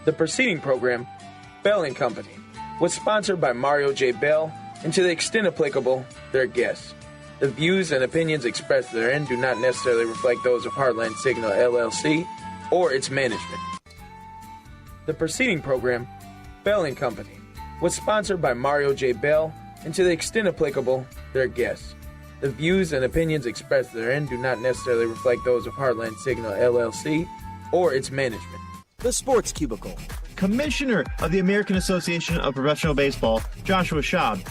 The preceding program, Bell & Company, was sponsored by Mario J. Bell, and to the extent applicable, their guests. The views and opinions expressed therein do not necessarily reflect those of Heartland Signal LLC or its management. The preceding program, Bell & Company, was sponsored by Mario J. Bell, and to the extent applicable, their guests. The views and opinions expressed therein do not necessarily reflect those of Heartland Signal LLC or its management. The Sports Cubicle. Commissioner of the American Association of Professional Baseball, Joshua Schaub.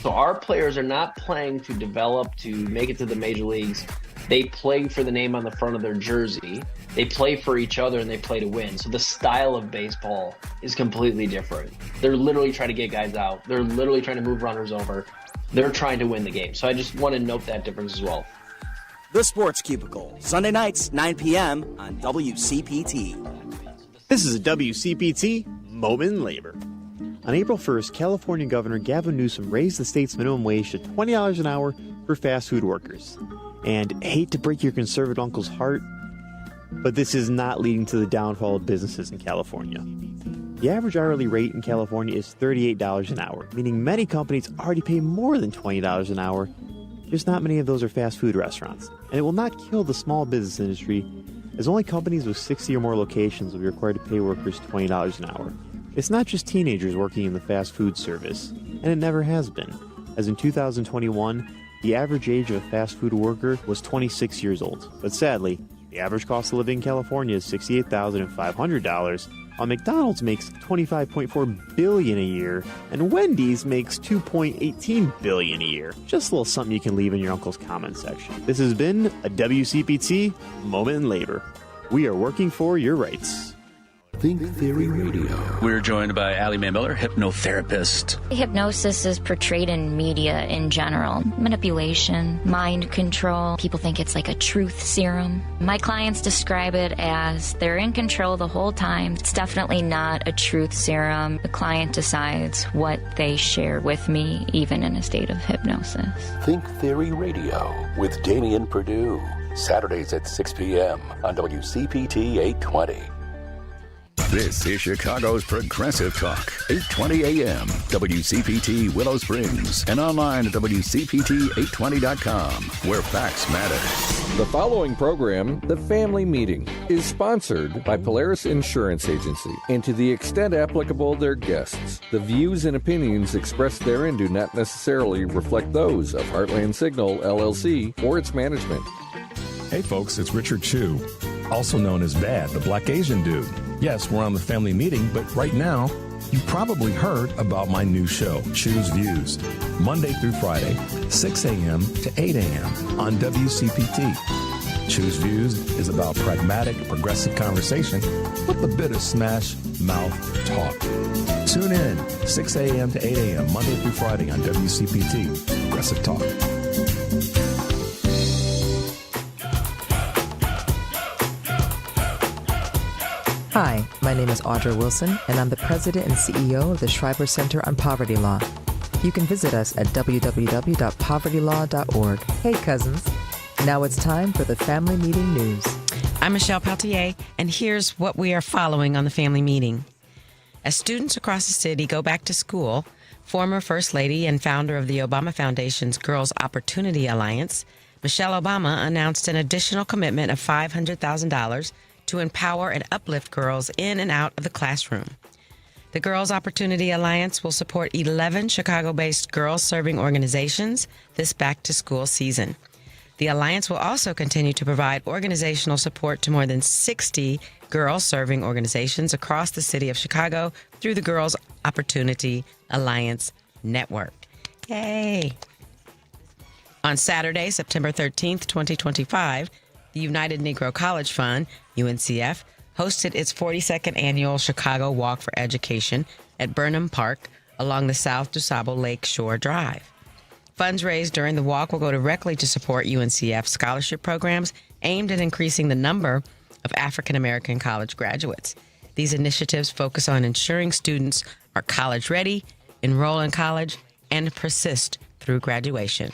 So our players are not playing to develop to make it to the major leagues. They play for the name on the front of their jersey. They play for each other and they play to win. So the style of baseball is completely different. They're literally trying to get guys out. They're literally trying to move runners over. They're trying to win the game. So I just want to note that difference as well. The Sports Cubicle, Sunday nights, 9 p.m. on WCPT. This is a WCPT Moment in Labor. On April 1st, California Governor Gavin Newsom raised the state's minimum wage to $20 an hour for fast food workers. And hate to break your conservative uncle's heart, but this is not leading to the downfall of businesses in California. The average hourly rate in California is $38 an hour, meaning many companies already pay more than $20 an hour. Just not many of those are fast food restaurants. And it will not kill the small business industry, as only companies with 60 or more locations will be required to pay workers $20 an hour. It's not just teenagers working in the fast food service, and it never has been, as in 2021, the average age of a fast food worker was 26 years old. But sadly, the average cost of living in California is $68,500, while McDonald's makes $25.4 billion a year, and Wendy's makes $2.18 billion a year. Just a little something you can leave in your uncle's comment section. This has been a WCPT Moment in Labor. We are working for your rights. Think Theory Radio. We're joined by Allie Mae Miller, hypnotherapist. Hypnosis is portrayed in media in general. Manipulation, mind control. People think it's like a truth serum. My clients describe it as they're in control the whole time. It's definitely not a truth serum. The client decides what they share with me, even in a state of hypnosis. Think Theory Radio with Damian Perdue. Saturdays at 6 p.m. on WCPT 820. This is Chicago's Progressive Talk, 820 a.m., WCPT Willow Springs, and online at WCPT820.com, where facts matter. The following program, The Family Meeting, is sponsored by Polaris Insurance Agency, and to the extent applicable, their guests. The views and opinions expressed therein do not necessarily reflect those of Heartland Signal, LLC, or its management. Hey folks, it's Richard Chu, also known as Bad, the Black Asian Dude. Yes, we're on The Family Meeting, but right now, you probably heard about my new show, Choose Views, Monday through Friday, 6 a.m. to 8 a.m. on WCPT. Choose Views is about pragmatic, progressive conversation with a bit of smash mouth talk. Tune in, 6 a.m. to 8 a.m., Monday through Friday on WCPT, Progressive Talk. Hi, my name is Audra Wilson, and I'm the president and CEO of the Schreiber Center on Poverty Law. You can visit us at www.povertylaw.org. Hey, cousins. Now it's time for the Family Meeting News. I'm Michelle Peltier, and here's what we are following on the Family Meeting. As students across the city go back to school, former First Lady and founder of the Obama Foundation's Girls Opportunity Alliance, Michelle Obama announced an additional commitment of $500,000 to empower and uplift girls in and out of the classroom. The Girls Opportunity Alliance will support 11 Chicago-based girls-serving organizations this back-to-school season. The Alliance will also continue to provide organizational support to more than 60 girls-serving organizations across the city of Chicago through the Girls Opportunity Alliance Network. Yay! On Saturday, September 13th, 2025, the United Negro College Fund, UNCF, hosted its 42nd annual Chicago Walk for Education at Burnham Park along the South DuSable Lake Shore Drive. Funds raised during the walk will go directly to support UNCF scholarship programs aimed at increasing the number of African American college graduates. These initiatives focus on ensuring students are college ready, enroll in college, and persist through graduation.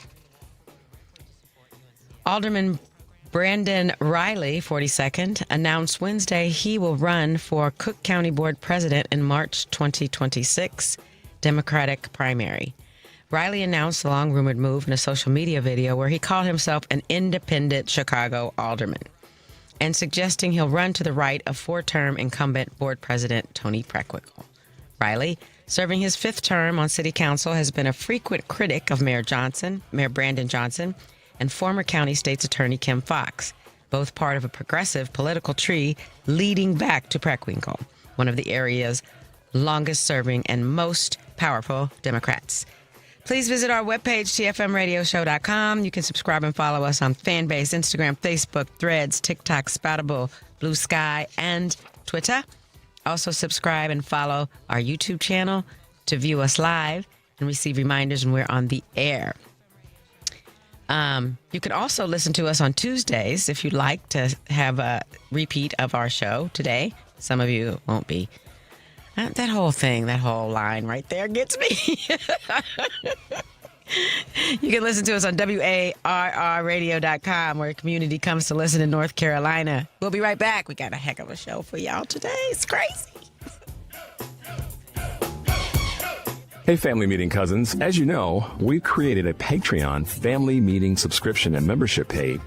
Alderman Brandon Riley, 42nd, announced Wednesday he will run for Cook County Board President in March 2026 Democratic primary. Riley announced the long-rumored move in a social media video where he called himself an independent Chicago alderman and suggesting he'll run to the right of four-term incumbent Board President Toni Preckwinkle. Riley, serving his fifth term on City Council, has been a frequent critic of Mayor Brandon Johnson, and former County State's Attorney Kim Foxx, both part of a progressive political tree leading back to Preckwinkle, one of the area's longest-serving and most powerful Democrats. Please visit our webpage, tfmradioshow.com. You can subscribe and follow us on Fanbase, Instagram, Facebook, Threads, TikTok, Spoutable, Blue Sky, and Twitter. Also subscribe and follow our YouTube channel to view us live and receive reminders when we're on the air. You can also listen to us on Tuesdays if you'd like to have a repeat of our show today. Some of you won't be. That whole line right there gets me. You can listen to us on WARRradio.com, where community comes to listen in North Carolina. We'll be right back. We got a heck of a show for y'all today. It's crazy. Hey, Family Meeting cousins. As you know, we've created a Patreon family meeting subscription and membership page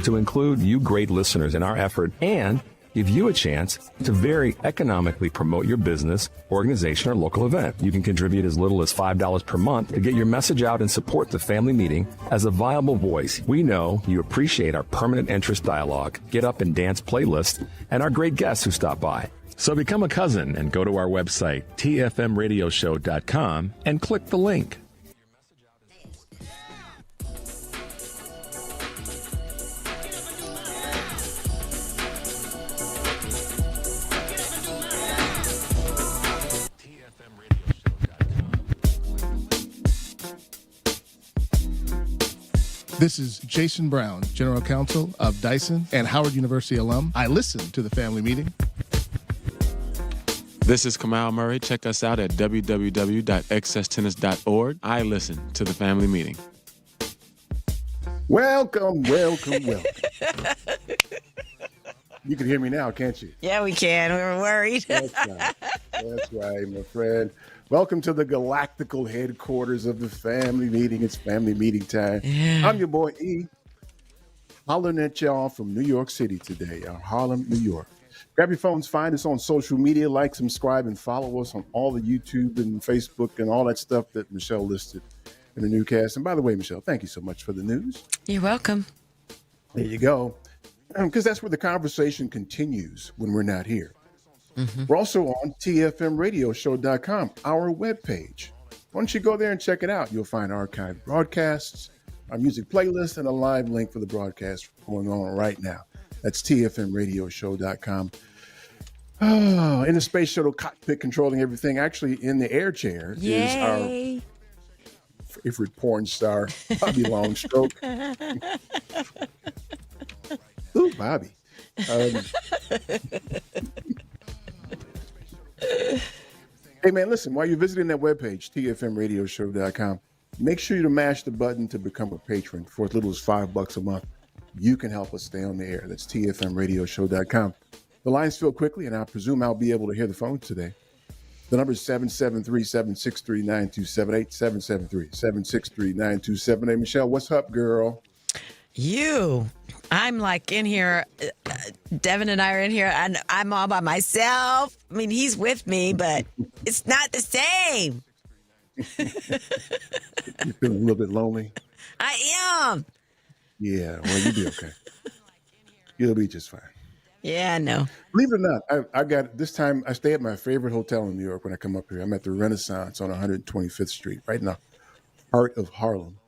to include you great listeners in our effort and give you a chance to very economically promote your business, organization, or local event. You can contribute as little as $5 per month to get your message out and support the family meeting as a viable voice. We know you appreciate our permanent interest dialogue, get up and dance playlist, and our great guests who stop by. So become a cousin and go to our website, tfmradioshow.com, and click the link. This is Jason Brown, General Counsel of Dyson and Howard University alum. I listen to the family meeting. This is Kamal Murray. Check us out at www.excesstennis.org. I listen to the family meeting. Welcome. You can hear me now, can't you? Yeah, we can. We were worried. That's right, my friend. Welcome to the galactical headquarters of the family meeting. It's family meeting time. Yeah. I'm your boy E. Hollering at y'all from New York City today, Harlem, New York. Grab your phones, find us on social media, like, subscribe, and follow us on all the YouTube and Facebook and all that stuff that Michelle listed in the newscast. And by the way, Michelle, thank you so much for the news. You're welcome. There you go. Because that's where the conversation continues when we're not here. Mm-hmm. We're also on tfmradioshow.com, our webpage. Why don't you go there and check it out? You'll find archived broadcasts, our music playlist, and a live link for the broadcast going on right now. That's tfmradioshow.com. Oh, in the space shuttle cockpit controlling everything, actually in the air chair, is our favorite porn star, Bobby Longstroke. Ooh, Bobby. Hey, man, listen, while you're visiting that webpage, tfmradioshow.com, make sure you to mash the button to become a patron for as little as $5 a month. You can help us stay on the air. That's tfmradioshow.com. The lines fill quickly, and I presume I'll be able to hear the phone today. The number is 773-763-9278, 773-763-9278. Michelle, what's up, girl? I'm like in here. Feevin and I are in here, and I'm all by myself. I mean, he's with me, but it's not the same. You're feeling a little bit lonely? I am. Yeah, well, you'll be okay. You'll be just fine. Yeah, I know. Believe it or not, I got this time. I stay at my favorite hotel in New York when I come up here. I'm at the Renaissance on 125th Street, right in the heart of Harlem.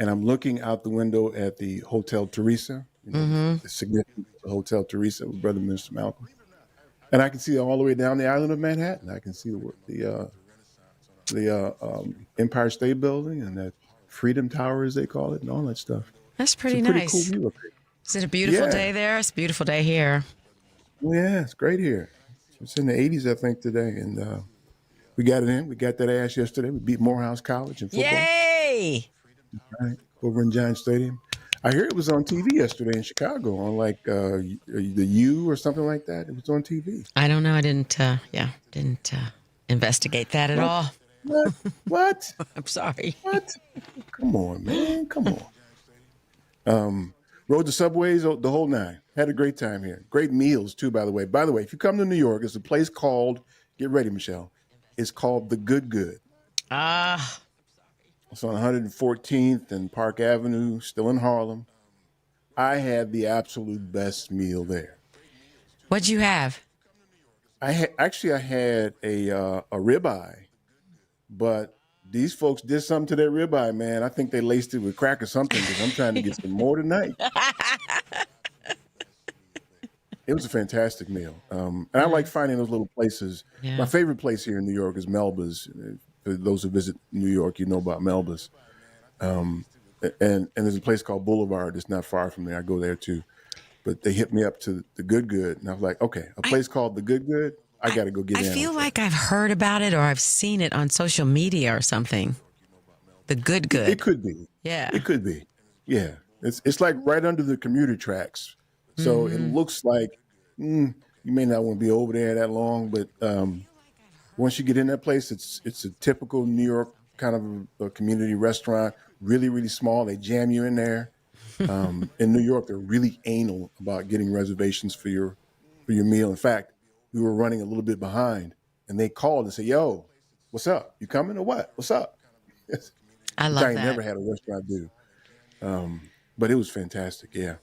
And I'm looking out the window at the Hotel Teresa, the significant Hotel Teresa with Brother Minister Malcolm. And I can see all the way down the island of Manhattan. I can see the Empire State Building and that Freedom Tower, as they call it, and all that stuff. That's pretty nice. Cool view up here. Is it a beautiful day there? It's a beautiful day here. Yeah, it's great here. It's in the 80s, I think, today. And we got it in. We got that ass yesterday. We beat Morehouse College in football. Yay! Right, over in Giant Stadium. I hear it was on TV yesterday in Chicago on like the U or something like that. It was on TV. I don't know. I didn't investigate that at all. What? I'm sorry. What? Come on, man. Come on. Rode the subways the whole nine. Had a great time here. Great meals too, by the way. By the way, if you come to New York, there's a place called, get ready, Michelle. It's called The Good Good. Ah. It's on 114th and Park Avenue, still in Harlem. I had the absolute best meal there. What'd you have? I had a ribeye, but these folks did something to their ribeye, man. I think they laced it with crack or something because I'm trying to get some more tonight. It was a fantastic meal. And I like finding those little places. Yeah. My favorite place here in New York is Melba's. For those who visit New York, you know about Melba's. And there's a place called Boulevard that's not far from there. I go there too. But they hit me up to the Good Good. And I was like, okay, a place called the Good Good? I got to go get in. I feel like I've heard about it or I've seen it on social media or something. The Good Good. It could be. Yeah. It could be. Yeah. It's like right under the commuter tracks. So it looks like you may not want to be over there that long, but once you get in that place, it's a typical New York kind of a community restaurant, really, really small. They jam you in there. In New York, they're really anal about getting reservations for your meal. In fact, we were running a little bit behind, and they called and said, "Yo, what's up? You coming or what? What's up?" I love that. I never had a restaurant do, but it was fantastic. Yeah.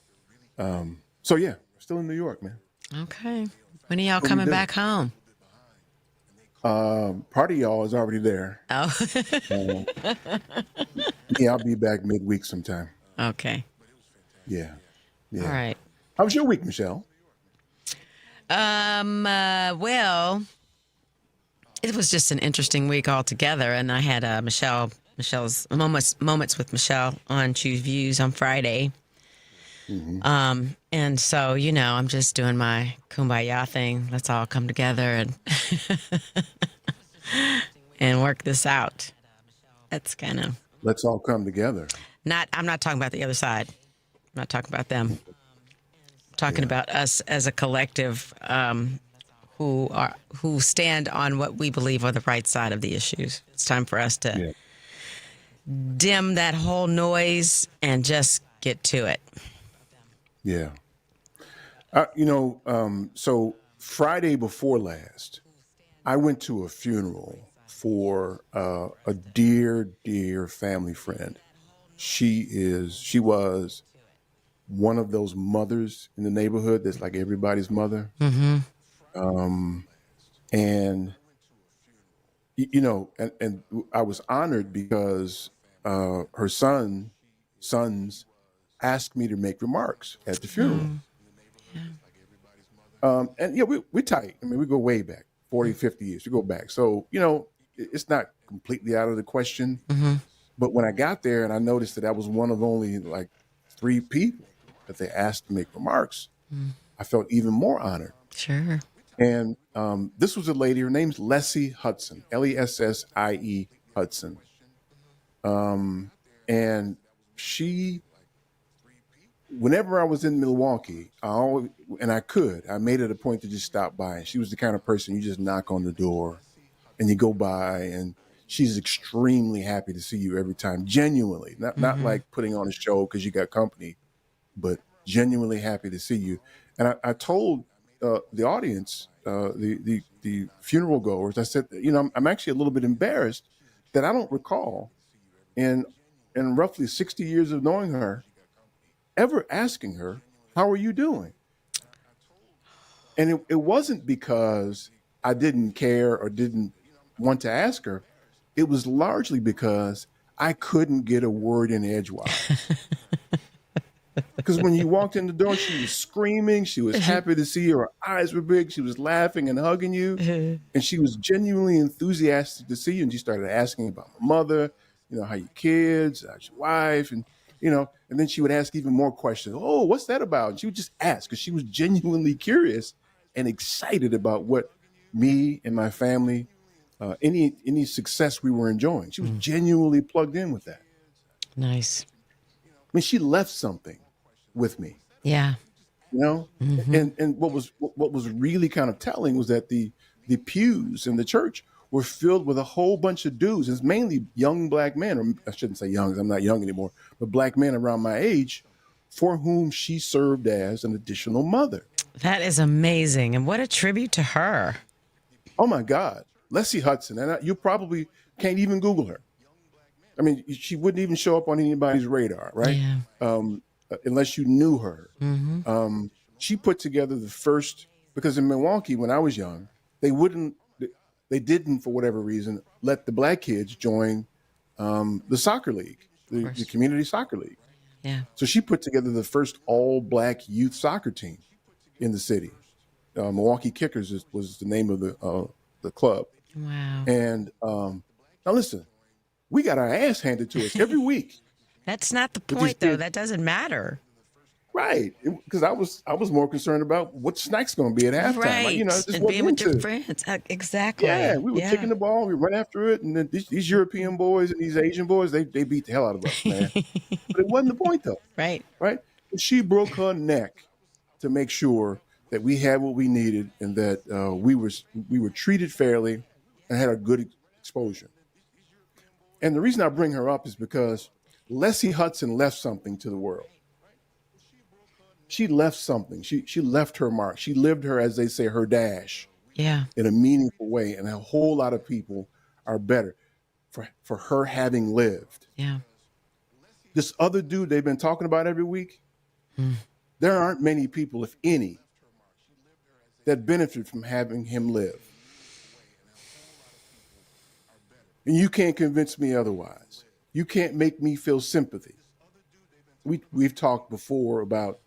So yeah, still in New York, man. Okay. When are y'all coming back home? Part of y'all is already there. Oh. Yeah, I'll be back midweek sometime. Okay. Yeah. All right. How was your week, Michelle? Well, it was just an interesting week altogether, and I had Michelle's moments with Michelle on Choose Views on Friday. Mm-hmm. And so, I'm just doing my kumbaya thing. Let's all come together and and work this out. That's kind of. Let's all come together. I'm not talking about the other side. I'm not talking about them. I'm talking about us as a collective who stand on what we believe are the right side of the issues. It's time for us to dim that whole noise and just get to it. Yeah. So Friday before last, I went to a funeral for a dear, dear family friend. She was one of those mothers in the neighborhood that's like everybody's mother. Mm-hmm. And I was honored because her sons asked me to make remarks at the funeral. We're tight. I mean, we go way back, 40, 50 years. We go back. So, it's not completely out of the question. Mm-hmm. But when I got there and I noticed that I was one of only like 3 people that they asked to make remarks, I felt even more honored. Sure. And this was a lady, her name's Lessie Hudson, Lessie Hudson. And she, whenever I was in Milwaukee, I made it a point to just stop by. And she was the kind of person you just knock on the door and you go by, and she's extremely happy to see you every time. Genuinely, not like putting on a show because you got company, but genuinely happy to see you. And I told the audience, the funeral goers, I said, I'm actually a little bit embarrassed that I don't recall in roughly 60 years of knowing her, ever asking her, how are you doing? And it wasn't because I didn't care or didn't want to ask her. It was largely because I couldn't get a word in edgewise. Because when you walked in the door, she was screaming. She was happy to see you. Her eyes were big. She was laughing and hugging you. And she was genuinely enthusiastic to see you. And she started asking about my mother, how your kids, how's your wife, and then she would ask even more questions. Oh, what's that about? And she would just ask because she was genuinely curious and excited about what me and my family, any success we were enjoying. She was genuinely plugged in with that. Nice. mean, she left something with me. Yeah. You know, and what was really kind of telling was that the pews in the church were filled with a whole bunch of dudes. It's mainly young black men, or I shouldn't say young, 'cause I'm not young anymore, but black men around my age, for whom she served as an additional mother. That is amazing, and what a tribute to her. Oh my God, Leslie Hudson, and you probably can't even Google her. I mean, she wouldn't even show up on anybody's radar, right? Yeah. Unless you knew her. She put together the first, because in Milwaukee, when I was young, they didn't, for whatever reason, let the black kids join the soccer league, the community soccer league. Yeah. So she put together the first all black youth soccer team in the city. Milwaukee Kickers was the name of the club. Wow. And now listen, we got our ass handed to us every week. That's not the point, though. That doesn't matter. Right, because I was more concerned about what snack's going to be at halftime. Right, Like, just and being with your friends. Exactly. Yeah, we were kicking the ball, we run after it, and then these European boys and these Asian boys, they beat the hell out of us, man. But it wasn't the point, though. Right. And she broke her neck to make sure that we had what we needed and that we were treated fairly and had a good exposure. And the reason I bring her up is because Leslie Hudson left something to the world. She left something. She left her mark. She lived her, as they say, her dash. Yeah. In a meaningful way. And a whole lot of people are better for her having lived. Yeah. This other dude they've been talking about every week, there aren't many people, if any, that benefit from having him live. And you can't convince me otherwise. You can't make me feel sympathy. We've talked before about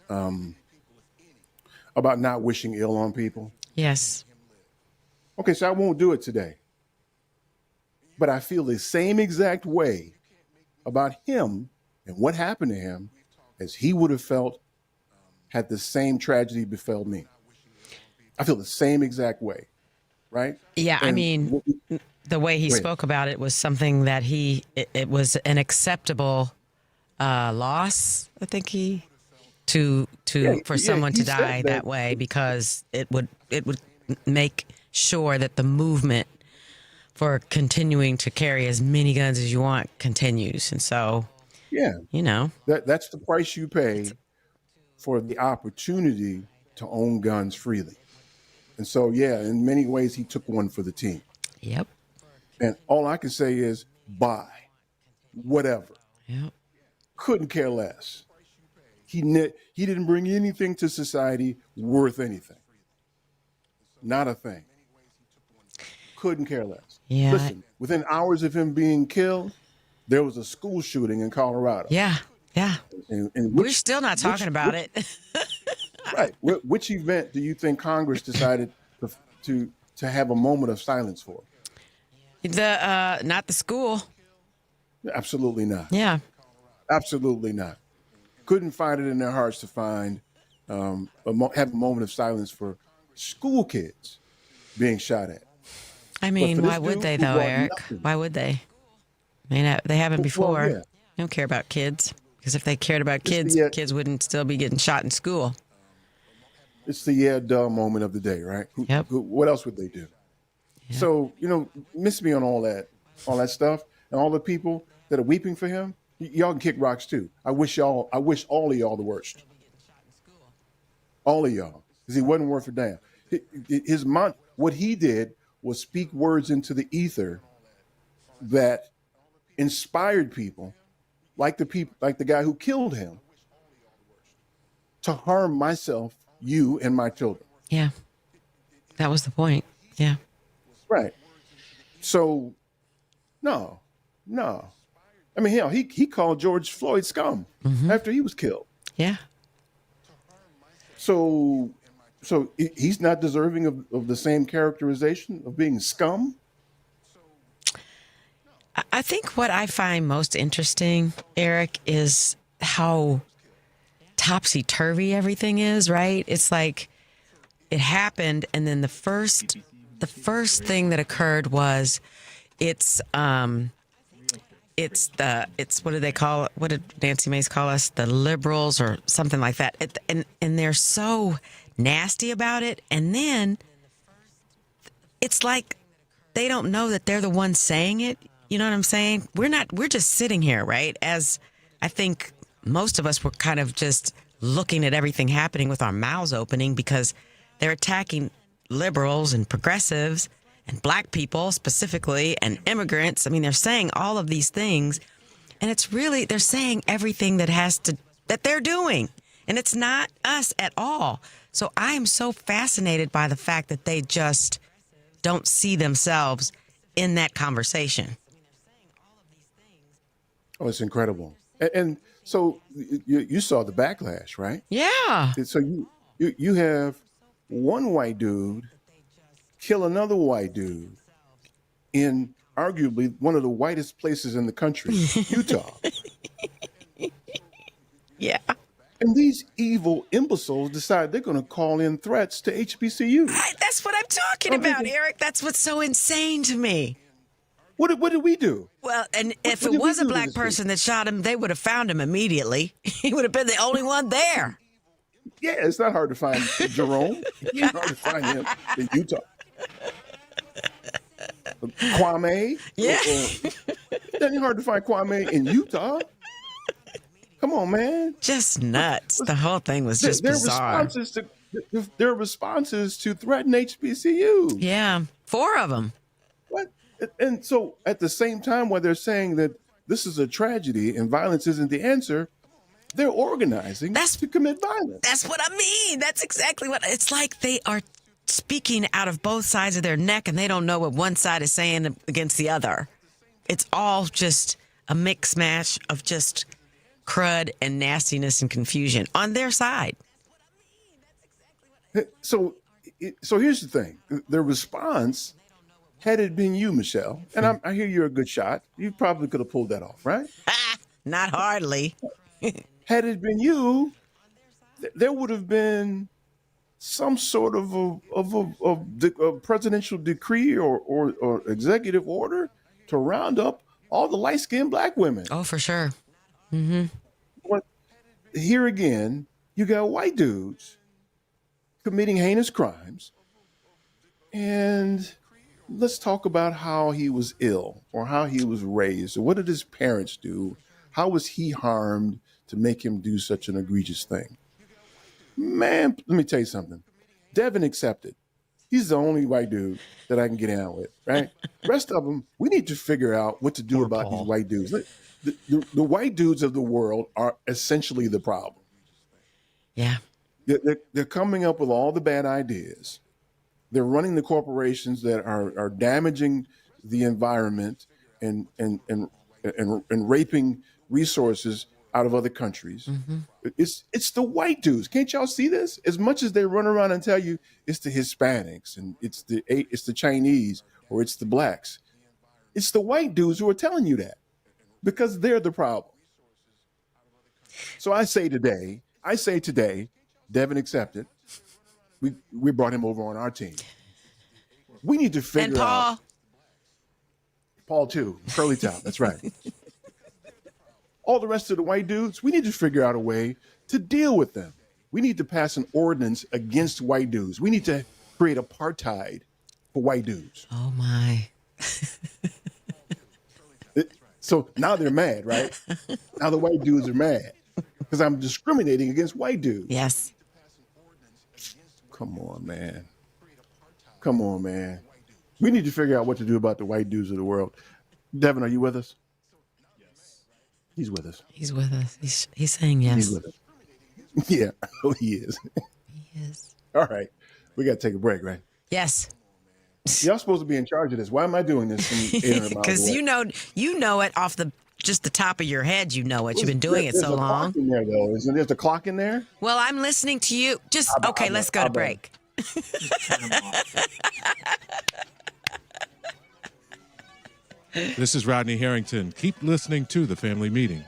not wishing ill on people. Yes. Okay, so I won't do it today. But I feel the same exact way about him and what happened to him as he would have felt had the same tragedy befell me. I feel the same exact way, right? Yeah, I mean, the way he spoke about it was something that it was an acceptable loss, I think for someone to die that way, because it would make sure that the movement for continuing to carry as many guns as you want continues. And so, that's the price you pay for the opportunity to own guns freely. And so, in many ways, he took one for the team. Yep. And all I can say is buy, whatever. Yep. Couldn't care less. He didn't bring anything to society worth anything. Not a thing. Couldn't care less. Yeah. Listen, within hours of him being killed, there was a school shooting in Colorado. Yeah. And we're still not talking about it. Right. Which event do you think Congress decided to have a moment of silence for? Not the school. Absolutely not. Yeah. Absolutely not. Couldn't find it in their hearts to find have a moment of silence for school kids being shot at. I mean, why would they, though, Eric? Why would they? I mean, they haven't before. Well, yeah. They don't care about kids, because if they cared about kids, kids wouldn't still be getting shot in school. It's the duh moment of the day, right? Yep. What else would they do? Yep. So, miss me on all that stuff, and all the people that are weeping for him. Y'all can kick rocks too. I wish all of y'all the worst. All of y'all, because he wasn't worth a damn. What he did was speak words into the ether that inspired people, like the guy who killed him, to harm myself, you, and my children. Yeah, that was the point. Yeah, right. So, no. I mean, hell, he called George Floyd scum after he was killed. Yeah. So he's not deserving of the same characterization of being scum? I think what I find most interesting, Eric, is how topsy-turvy everything is, right? It's like it happened, and then the first thing that occurred was it's it's what do they call it? What did Nancy Mace call us? The liberals or something like that. And they're so nasty about it. And then it's like they don't know that they're the ones saying it. You know what I'm saying? We're just sitting here, right? As I think most of us were kind of just looking at everything happening with our mouths opening because they're attacking liberals and progressives and black people specifically and immigrants. I mean, they're saying all of these things, and it's really, they're saying everything that they're doing, and it's not us at all. So I am so fascinated by the fact that they just don't see themselves in that conversation. Oh, it's incredible. And so you saw the backlash, right? Yeah. So you have one white dude kill another white dude in arguably one of the whitest places in the country, Utah. Yeah. And these evil imbeciles decide they're going to call in threats to HBCU. That's what I'm talking about, Eric. That's what's so insane to me. What did we do? Well, and if it was a black person that shot him, they would have found him immediately. He would have been the only one there. Yeah, it's not hard to find Jerome. It's not hard to find him in Utah. Kwame. Yeah. It ain't hard to find Kwame in Utah. Come on, man. Just nuts. The whole thing was just bizarre. Their responses to threaten HBCU. Yeah, 4 of them. What? And so at the same time, while they're saying that this is a tragedy and violence isn't the answer, they're organizing to commit violence. That's what I mean. That's exactly what it's like. They are speaking out of both sides of their neck, and they don't know what one side is saying against the other. It's all just a mix mash of just crud and nastiness and confusion on their side. So here's the thing. The response, had it been you, Michelle, and I hear you're a good shot, you probably could have pulled that off, right? Not hardly. Had it been you, there would have been some sort of a presidential decree or executive order to round up all the light-skinned black women. Oh, for sure. Mm-hmm. But here again, you got white dudes committing heinous crimes. And let's talk about how he was ill or how he was raised. Or what did his parents do? How was he harmed to make him do such an egregious thing? Man, let me tell you something. Devin accepted. He's the only white dude that I can get down with, right? Rest of them, we need to figure out what to do about these white dudes. The white dudes of the world are essentially the problem. Yeah. They're coming up with all the bad ideas. They're running the corporations that are damaging the environment and raping resources out of other countries. Mm-hmm. It's the white dudes. Can't y'all see this? As much as they run around and tell you it's the Hispanics and it's the Chinese or it's the blacks, it's the white dudes who are telling you that because they're the problem. So I say today, Devin accepted. We brought him over on our team. We need to figure out. Paul too, curly top. That's right. All the rest of the white dudes, we need to figure out a way to deal with them. We need to pass an ordinance against white dudes. We need to create apartheid for white dudes. Oh my. So now they're mad, right? Now the white dudes are mad because I'm discriminating against white dudes. Yes. Come on, man. Come on, man. We need to figure out what to do about the white dudes of the world. Devin, are you with us? He's with us. He's with us. He's saying yes. He's with us. Yeah. Oh, he is. He is. All right. We got to take a break, right? Yes. Y'all supposed to be in charge of this. Why am I doing this? Because you know it off the top of your head. You know it. You've been doing it so long. There's a clock in there, though. Isn't there a clock in there? Well, I'm listening to you. Let's go to break. This is Rodney Harrington. Keep listening to The Family Meeting.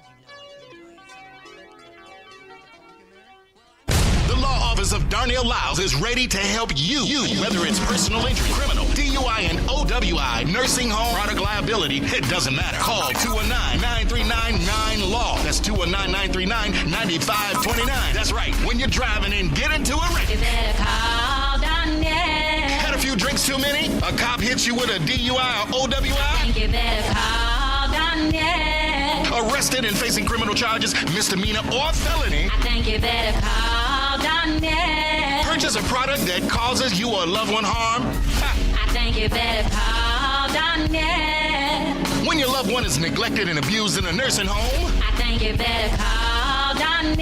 The Law Office of Darnell Lyles Laws is ready to help you. Whether it's personal injury, criminal, DUI, and OWI, nursing home, product liability, it doesn't matter. Call 219-939-9LAW. That's 219-939-9529. That's right. When you're driving and get into a wreck. You better call Donnell. Had a few drinks too many? A cop hits you with a DUI or OWI? I think you better call Donnell. Arrested and facing criminal charges, misdemeanor or felony? I think you better call Donnell. Purchase a product that causes you or a loved one harm? I think you better call Donnell. When your loved one is neglected and abused in a nursing home? I think you better call Donnell.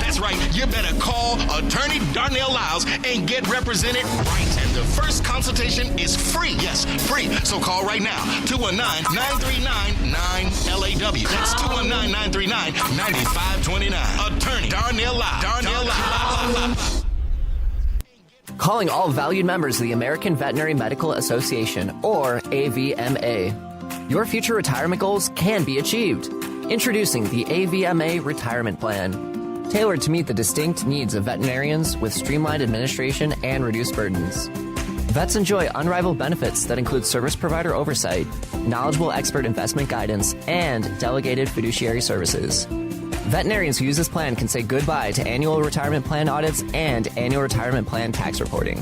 That's right, you better call Attorney Darnell Lyles and get represented right. And the first consultation is free. Yes, free. So call right now. 219-939-9LAW. That's 219-939-9529. Attorney Darnell Lyles. Darnell Lyles. Calling all valued members of the American Veterinary Medical Association, or AVMA. Your future retirement goals can be achieved. Introducing the AVMA Retirement Plan. Tailored to meet the distinct needs of veterinarians with streamlined administration and reduced burdens. Vets enjoy unrivaled benefits that include service provider oversight, knowledgeable expert investment guidance, and delegated fiduciary services. Veterinarians who use this plan can say goodbye to annual retirement plan audits and annual retirement plan tax reporting.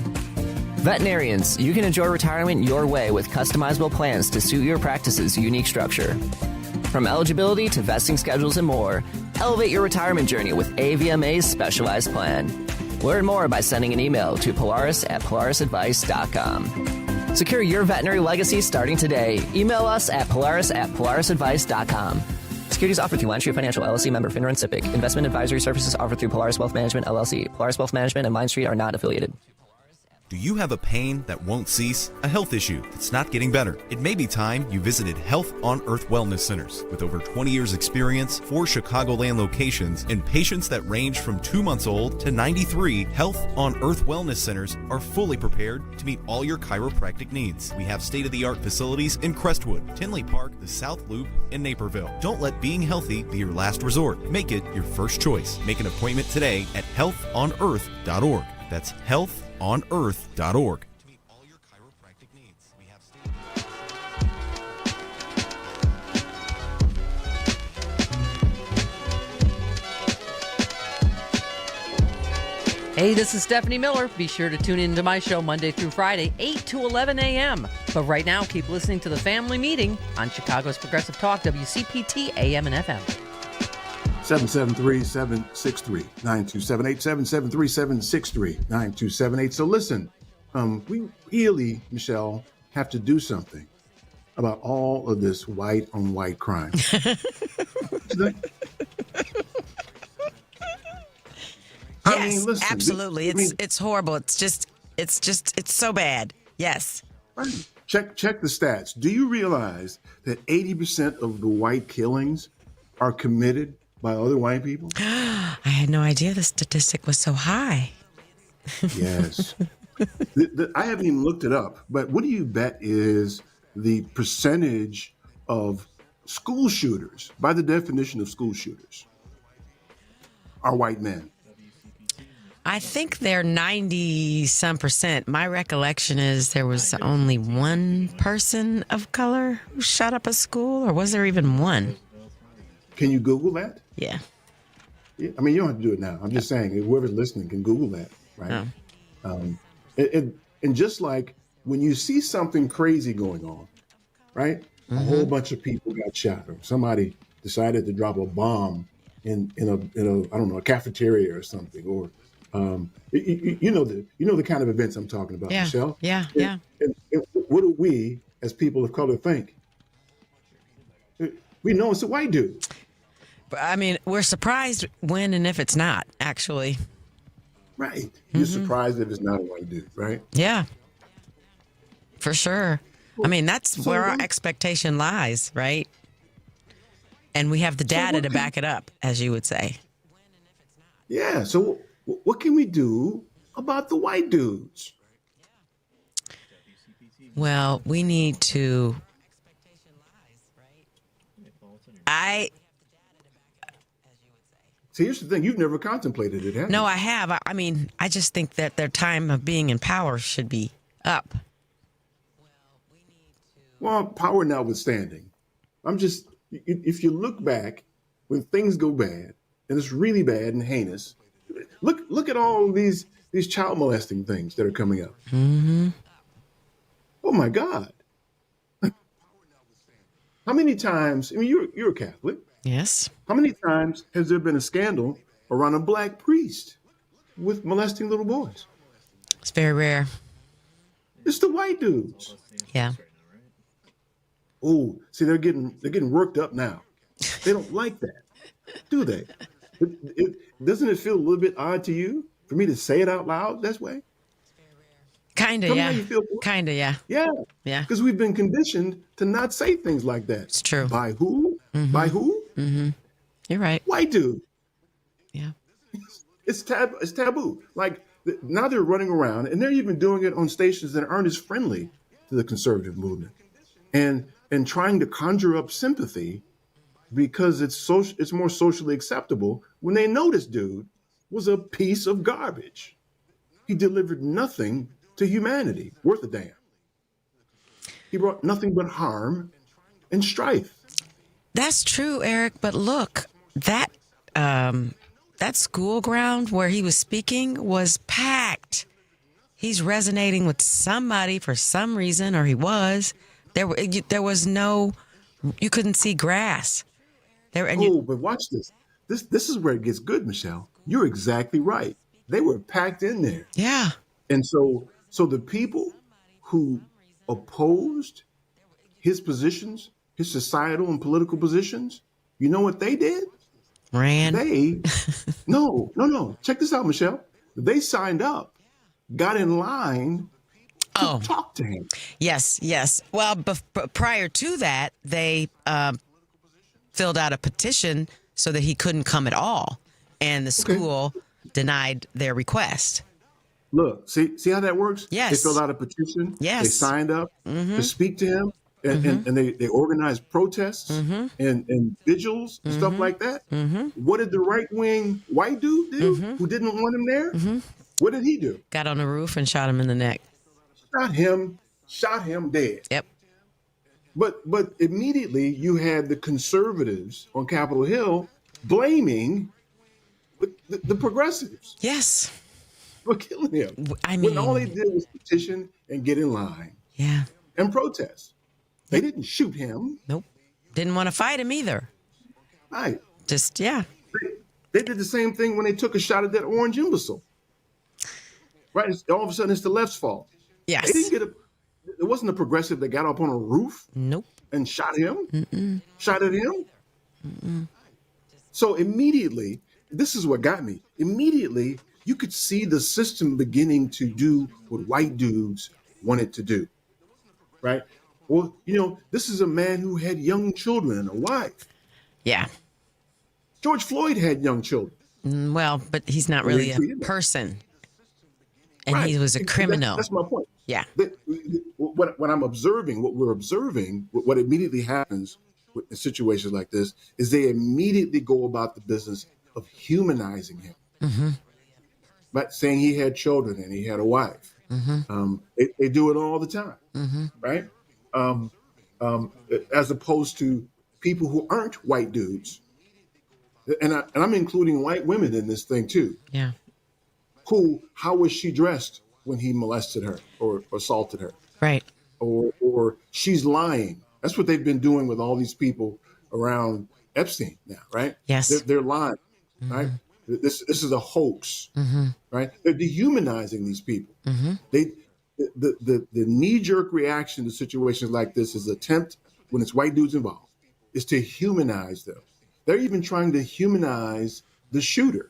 Veterinarians, you can enjoy retirement your way with customizable plans to suit your practice's unique structure. From eligibility to vesting schedules and more, elevate your retirement journey with AVMA's specialized plan. Learn more by sending an email to polaris@polarisadvice.com. Secure your veterinary legacy starting today. Email us at polaris@polarisadvice.com. Securities offered through LimeTree Financial LLC, member FINRA and SIPC. Investment advisory services offered through Polaris Wealth Management LLC. Polaris Wealth Management and MindStreet are not affiliated. Do you have a pain that won't cease? A health issue that's not getting better? It may be time you visited Health on Earth Wellness Centers. With over 20 years experience, 4 Chicagoland locations, and patients that range from 2 months old to 93, Health on Earth Wellness Centers are fully prepared to meet all your chiropractic needs. We have state-of-the-art facilities in Crestwood, Tinley Park, the South Loop, and Naperville. Don't let being healthy be your last resort. Make it your first choice. Make an appointment today at healthonearth.org. That's healthonearth.org. Hey, this is Stephanie Miller. Be sure to tune in to my show Monday through Friday, 8 to 11 a.m. But right now, keep listening to The Family Meeting on Chicago's Progressive Talk, WCPT, AM and FM. 773-763-9278, 773-763-9278. So listen, we really, Michelle, have to do something about all of this white on white crime. Yes, listen, absolutely. It's horrible. It's so bad. Yes. Check the stats. Do you realize that 80% of the white killings are committed by other white people? I had no idea the statistic was so high. Yes. I haven't even looked it up, but what do you bet is the percentage of school shooters, by the definition of school shooters, are white men? I think they're 90-some percent. My recollection is there was only one person of color who shot up a school, or was there even one? Can you Google that? Yeah. I mean, you don't have to do it now. I'm just saying, whoever's listening can Google that, right? Oh. And just like when you see something crazy going on, right? Mm-hmm. A whole bunch of people got shot, or somebody decided to drop a bomb in a I don't know, a cafeteria or something, or you know the kind of events I'm talking about, Michelle. Yeah. And what do we as people of color think? We know it's a white dude. I mean, we're surprised when and if it's not, actually. Right. Mm-hmm. You're surprised if it's not a white dude, right? Yeah. For sure. I mean, that's where our expectation lies, right? And we have the data to back it up, as you would say. Yeah. So what can we do about the white dudes? Well, we need to... See, here's the thing. You've never contemplated it, have you? No, I have. I mean, I just think that their time of being in power should be up. Well, power notwithstanding, if you look back when things go bad, and it's really bad and heinous, look at all these child molesting things that are coming up. Mm-hmm. Oh my God. How many times, I mean, you're a Catholic. Yes. How many times has there been a scandal around a black priest with molesting little boys? It's very rare. It's the white dudes. Yeah. Oh, see, they're getting worked up now. They don't like that, do they? Doesn't it feel a little bit odd to you for me to say it out loud this way? Kind of, yeah. Kind of, yeah. Yeah. Yeah. Because we've been conditioned to not say things like that. It's true. By who? Mm-hmm. By who? Mm-hmm. You're right. White dude. Yeah. It's taboo. Like now they're running around and they're even doing it on stations that aren't as friendly to the conservative movement, and trying to conjure up sympathy because it's more socially acceptable when they know this dude was a piece of garbage. He delivered nothing to humanity worth a damn. He brought nothing but harm and strife. That's true, Eric. But look, that school ground where he was speaking was packed. He's resonating with somebody for some reason, or he was. There was no, you couldn't see grass. But watch this. This is where it gets good, Michelle. You're exactly right. They were packed in there. Yeah. And so the people who opposed his positions, his societal and political positions, you know what they did? Ran. No. Check this out, Michelle. They signed up, got in line to talk to him. Yes. Well, prior to that, they filled out a petition so that he couldn't come at all. And the school denied their request. Look, see how that works? Yes. They filled out a petition. Yes. They signed up to speak to him, and they organized protests and vigils and stuff like that. What did the right-wing white dude do who didn't want him there? What did he do? Got on the roof and shot him in the neck. Shot him dead. Yep. But immediately you had the conservatives on Capitol Hill blaming the progressives. Yes. For killing him. I mean, when all they did was petition and get in line. Yeah. And protest. They didn't shoot him. Nope. Didn't want to fight him either. Right. Just, yeah. They did the same thing when they took a shot at that orange imbecile. Right. All of a sudden it's the left's fault. Yes. They didn't it wasn't a progressive that got up on a roof. Nope. And shot him. Shot at him. So immediately, this is what got me. Immediately, you could see the system beginning to do what white dudes wanted to do, right? Well, this is a man who had young children and a wife. Yeah. George Floyd had young children. Well, but he's not really a person. And he was a criminal. That's my point. Yeah. What I'm observing, what we're observing, what immediately happens with situations like this is they immediately go about the business of humanizing him. But saying he had children and he had a wife. They do it all the time, right? As opposed to people who aren't white dudes. And I'm including white women in this thing too. Yeah. How was she dressed when he molested her or assaulted her? Right. Or she's lying. That's what they've been doing with all these people around Epstein now, right? Yes. They're lying, right? This is a hoax, right? They're dehumanizing these people. The knee-jerk reaction to situations like this is attempt, when it's white dudes involved, is to humanize them. They're even trying to humanize the shooter.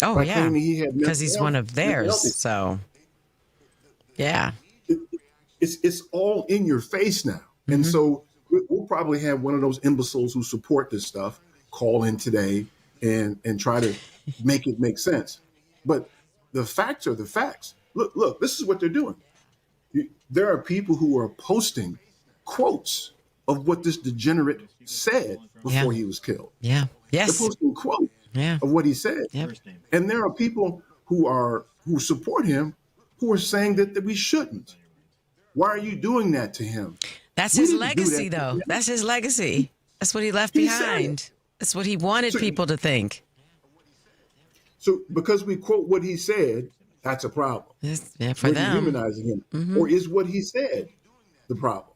Oh, yeah, because he's one of theirs. So, yeah. It's all in your face now. And so we'll probably have one of those imbeciles who support this stuff call in today and try to make it make sense. But the facts are the facts. Look, this is what they're doing. There are people who are posting quotes of what this degenerate said before he was killed. Yeah. Yes. They're posting quotes. of what he said. And there are people who support him who are saying that we shouldn't. Why are you doing that to him? That's his legacy, though. That's his legacy. That's what he left behind. That's what he wanted people to think. So because we quote what he said, that's a problem. For We're them. dehumanizing him. Or is what he said the problem?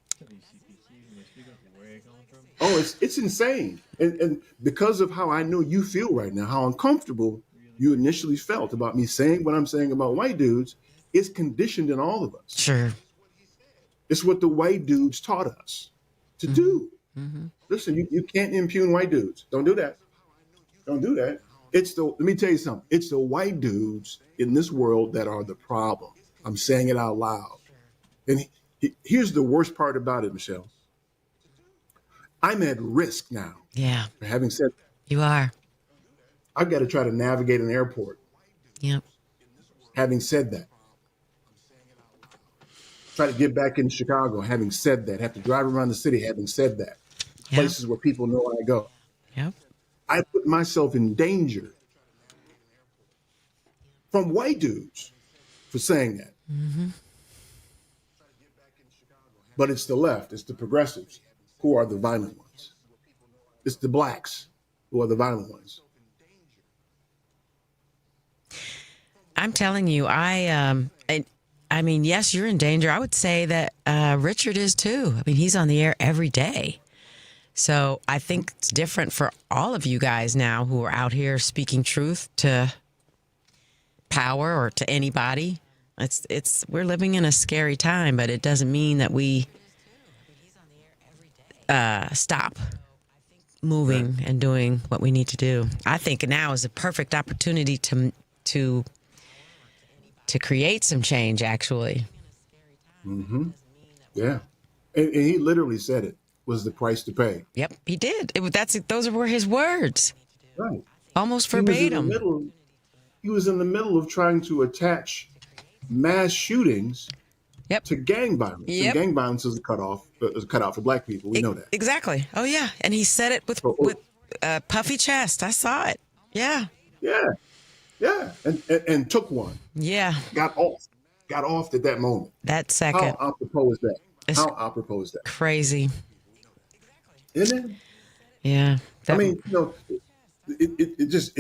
Oh, it's insane. And because of how I know you feel right now, how uncomfortable you initially felt about me saying what I'm saying about white dudes, it's conditioned in all of us. Sure. It's what the white dudes taught us to do. Listen, you can't impugn white dudes. Don't do that. Don't do that. Let me tell you something. It's the white dudes in this world that are the problem. I'm saying it out loud. And here's the worst part about it, Michelle. I'm at risk now. Yeah. For having said that. You are. I've got to try to navigate an airport. Yep. Having said that. Try to get back into Chicago, having said that. Have to drive around the city, having said that. Places where people know I go. Yep. I put myself in danger from white dudes for saying that. But it's the left, it's the progressives who are the violent ones. It's the blacks who are the violent ones. I'm telling you, I mean, yes, you're in danger. I would say that Richard is too. I mean, he's on the air every day. So I think it's different for all of you guys now who are out here speaking truth to power or to anybody. We're living in a scary time, but it doesn't mean that we stop moving and doing what we need to do. I think now is a perfect opportunity to create some change, actually. Yeah. And he literally said it was the price to pay. Yep, he did. Those were his words. Right. Almost verbatim. He was in the middle of trying to attach mass shootings to gang violence. And gang violence is a cutoff for black people. We know that. Exactly. Oh, yeah. And he said it with puffy chest. I saw it. Yeah. Yeah. Yeah. And took one. Yeah. Got off at that moment. That second. How apropos is that? How apropos is that? Crazy. Isn't it? Yeah. I mean, it just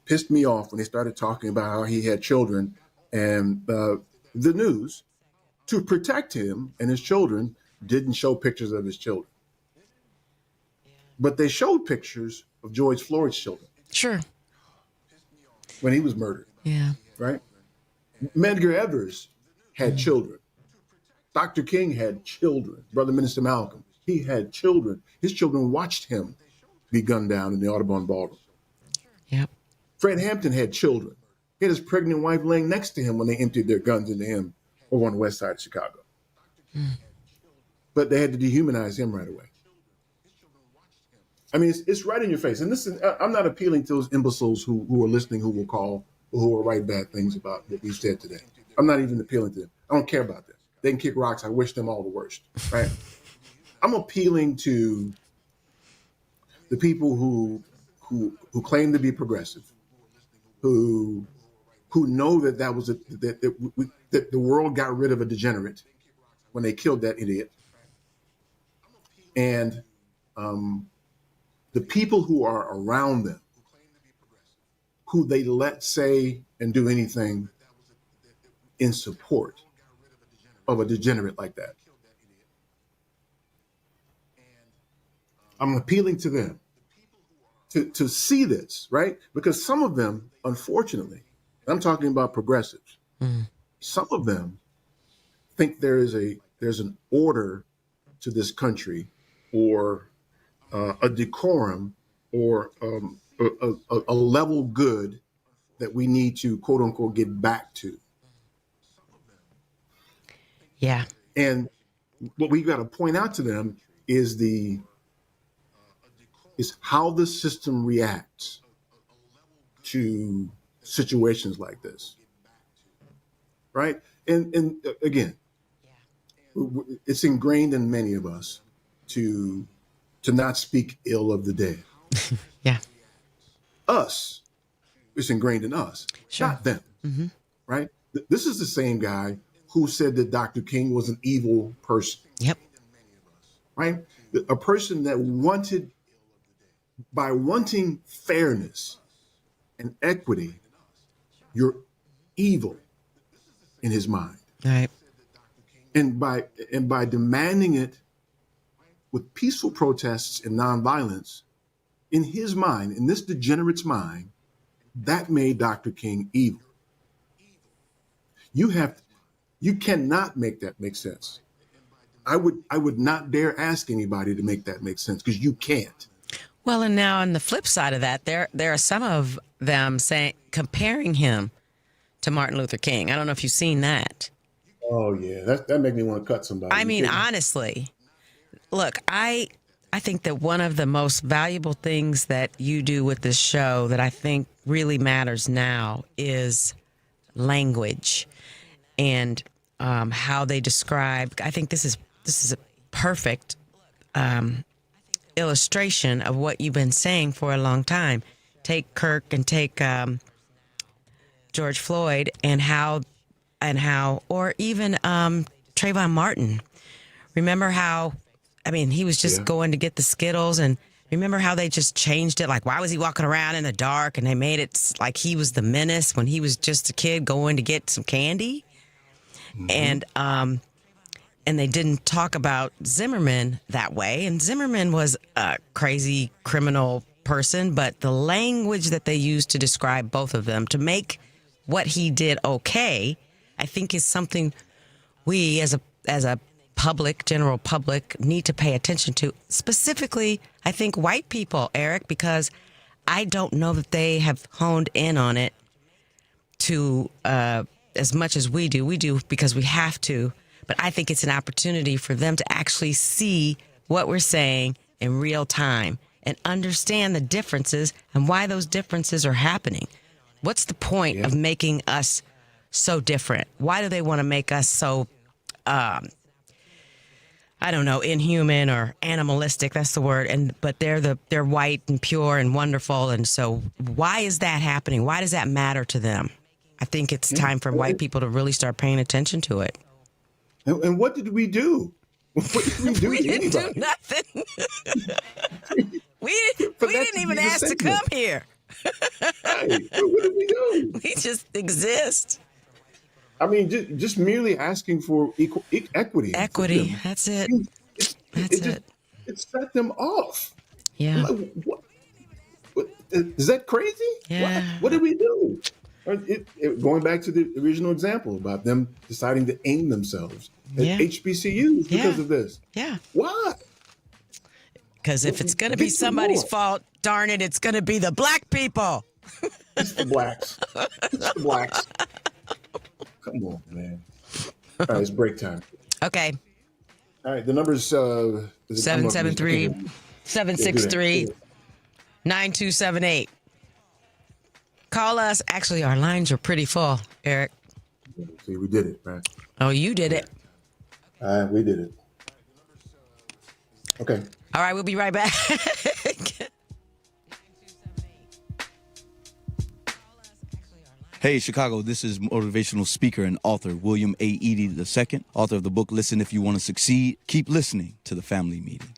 pissed me off when they started talking about how he had children, and the news, to protect him and his children, didn't show pictures of his children. But they showed pictures of George Floyd's children. Sure. When he was murdered. Yeah. Right? Medgar Evers had children. Dr. King had children. Brother Minister Malcolm, he had children. His children watched him be gunned down in the Audubon Ballroom. Yep. Fred Hampton had children. He had his pregnant wife laying next to him when they emptied their guns into him over on the west side of Chicago. But they had to dehumanize him right away. I mean, it's right in your face. And listen, I'm not appealing to those imbeciles who are listening, who will write bad things about what we've said today. I'm not even appealing to them. I don't care about them. They can kick rocks. I wish them all the worst, right? I'm appealing to the people who claim to be progressive, who know that that the world got rid of a degenerate when they killed that idiot, and the people who are around them, who they let say and do anything in support of a degenerate like that. I'm appealing to them to see this, right? Because some of them, unfortunately, I'm talking about progressives, some of them think there's an order to this country, or a decorum, or a level good that we need to, quote unquote, get back to. Yeah. And what we got to point out to them is how the system reacts to situations like this, right? And again, it's ingrained in many of us to not speak ill of the dead. Yeah. us. It's ingrained in us, not them. Mm-hmm. Right? This is the same guy who said that Dr. King was an evil person. Yep. Right? A person that by wanting fairness and equity, you're evil in his mind. Right. And by demanding it with peaceful protests and nonviolence, in his mind, in this degenerate's mind, that made Dr. King evil. You cannot make that make sense. I would not dare ask anybody to make that make sense because you can't. Well, and now on the flip side of that, there are some of them comparing him to Martin Luther King. I don't know if you've seen that. Oh yeah, that made me want to cut somebody. I mean, honestly, look, I think that one of the most valuable things that you do with this show that I think really matters now is language and how they describe. I think this is a perfect illustration of what you've been saying for a long time. Take Kirk and take George Floyd and how, or even Trayvon Martin. Remember how, I mean, he was just going to get the Skittles, and remember how they just changed it? Like, why was he walking around in the dark? And they made it like he was the menace when he was just a kid going to get some candy. Mm-hmm. And they didn't talk about Zimmerman that way. And Zimmerman was a crazy criminal person, but the language that they used to describe both of them to make what he did okay, I think is something we as a public, general public, need to pay attention to. Specifically, I think white people, Eric, because I don't know that they have honed in on it to as much as we do. We do because we have to. But I think it's an opportunity for them to actually see what we're saying in real time and understand the differences and why those differences are happening. What's the point of making us so different? Why do they want to make us so, I don't know, inhuman or animalistic? That's the word. But they're white and pure and wonderful. And so why is that happening? Why does that matter to them? I think it's time for white people to really start paying attention to it. And what did we do? What did we do? We didn't do nothing. we didn't even ask to come here. Right. What did we do? We just exist. I mean, just merely asking for equity. Equity. That's it. That's it. It set them off. Yeah. Like, what, is that crazy? Yeah. What did we do? Going back to the original example about them deciding to aim themselves at HBCUs because of this. Yeah. Why? Because if it's going to be somebody's fault, darn it, it's going to be the black people. It's the blacks. It's the blacks. Come on, man. All right, it's break time. Okay. All right, the number's 773-763-9278. Call us. Actually, our lines are pretty full, Eric. See, we did it, man. Oh, you did it. We did it. Okay. All right, we'll be right back. Hey, Chicago, this is motivational speaker and author William A. Eady II, author of the book Listen If You Want to Succeed. Keep listening to The Family Meeting.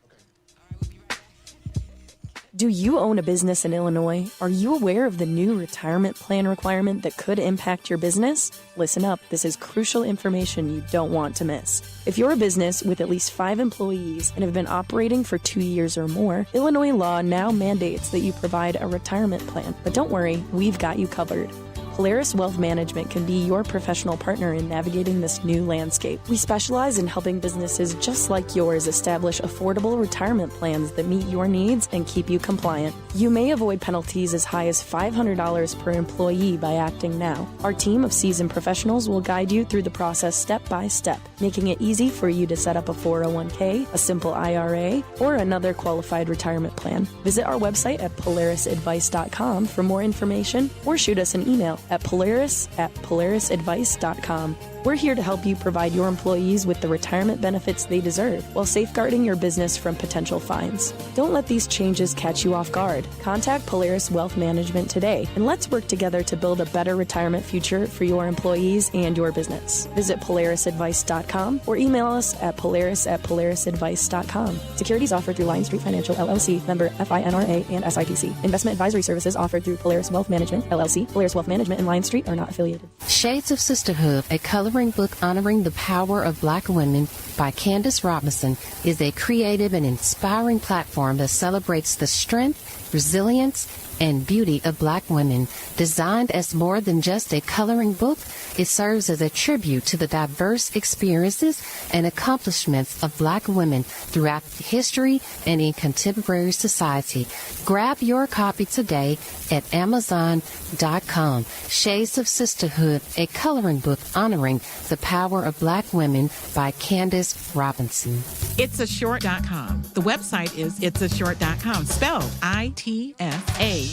Do you own a business in Illinois? Are you aware of the new retirement plan requirement that could impact your business? Listen up, this is crucial information you don't want to miss. If you're a business with at least 5 employees and have been operating for 2 years or more, Illinois law now mandates that you provide a retirement plan. But don't worry, we've got you covered. Polaris Wealth Management can be your professional partner in navigating this new landscape. We specialize in helping businesses just like yours establish affordable retirement plans that meet your needs and keep you compliant. You may avoid penalties as high as $500 per employee by acting now. Our team of seasoned professionals will guide you through the process step by step, making it easy for you to set up a 401k, a simple IRA, or another qualified retirement plan. Visit our website at polarisadvice.com for more information or shoot us an email at polarisadvice.com. We're here to help you provide your employees with the retirement benefits they deserve while safeguarding your business from potential fines. Don't let these changes catch you off guard. Contact Polaris Wealth Management today, and let's work together to build a better retirement future for your employees and your business. Visit polarisadvice.com or email us at polaris@polarisadvice.com. Securities offered through Lion Street Financial LLC, member FINRA and SIPC. Investment advisory services offered through Polaris Wealth Management LLC. Polaris Wealth Management and Lion Street are not affiliated. Shades of Sisterhood, a coloring book honoring the power of Black women by Candace Robinson, is a creative and inspiring platform that celebrates the strength, resilience, and beauty of Black women. Designed as more than just a coloring book, it serves as a tribute to the diverse experiences and accomplishments of Black women throughout history and in contemporary society. Grab your copy today at Amazon.com. Shades of Sisterhood, a coloring book honoring the power of Black women by Candace Robinson. Itsashort.com. The website is itsashort.com, spelled ITSASHORT.com.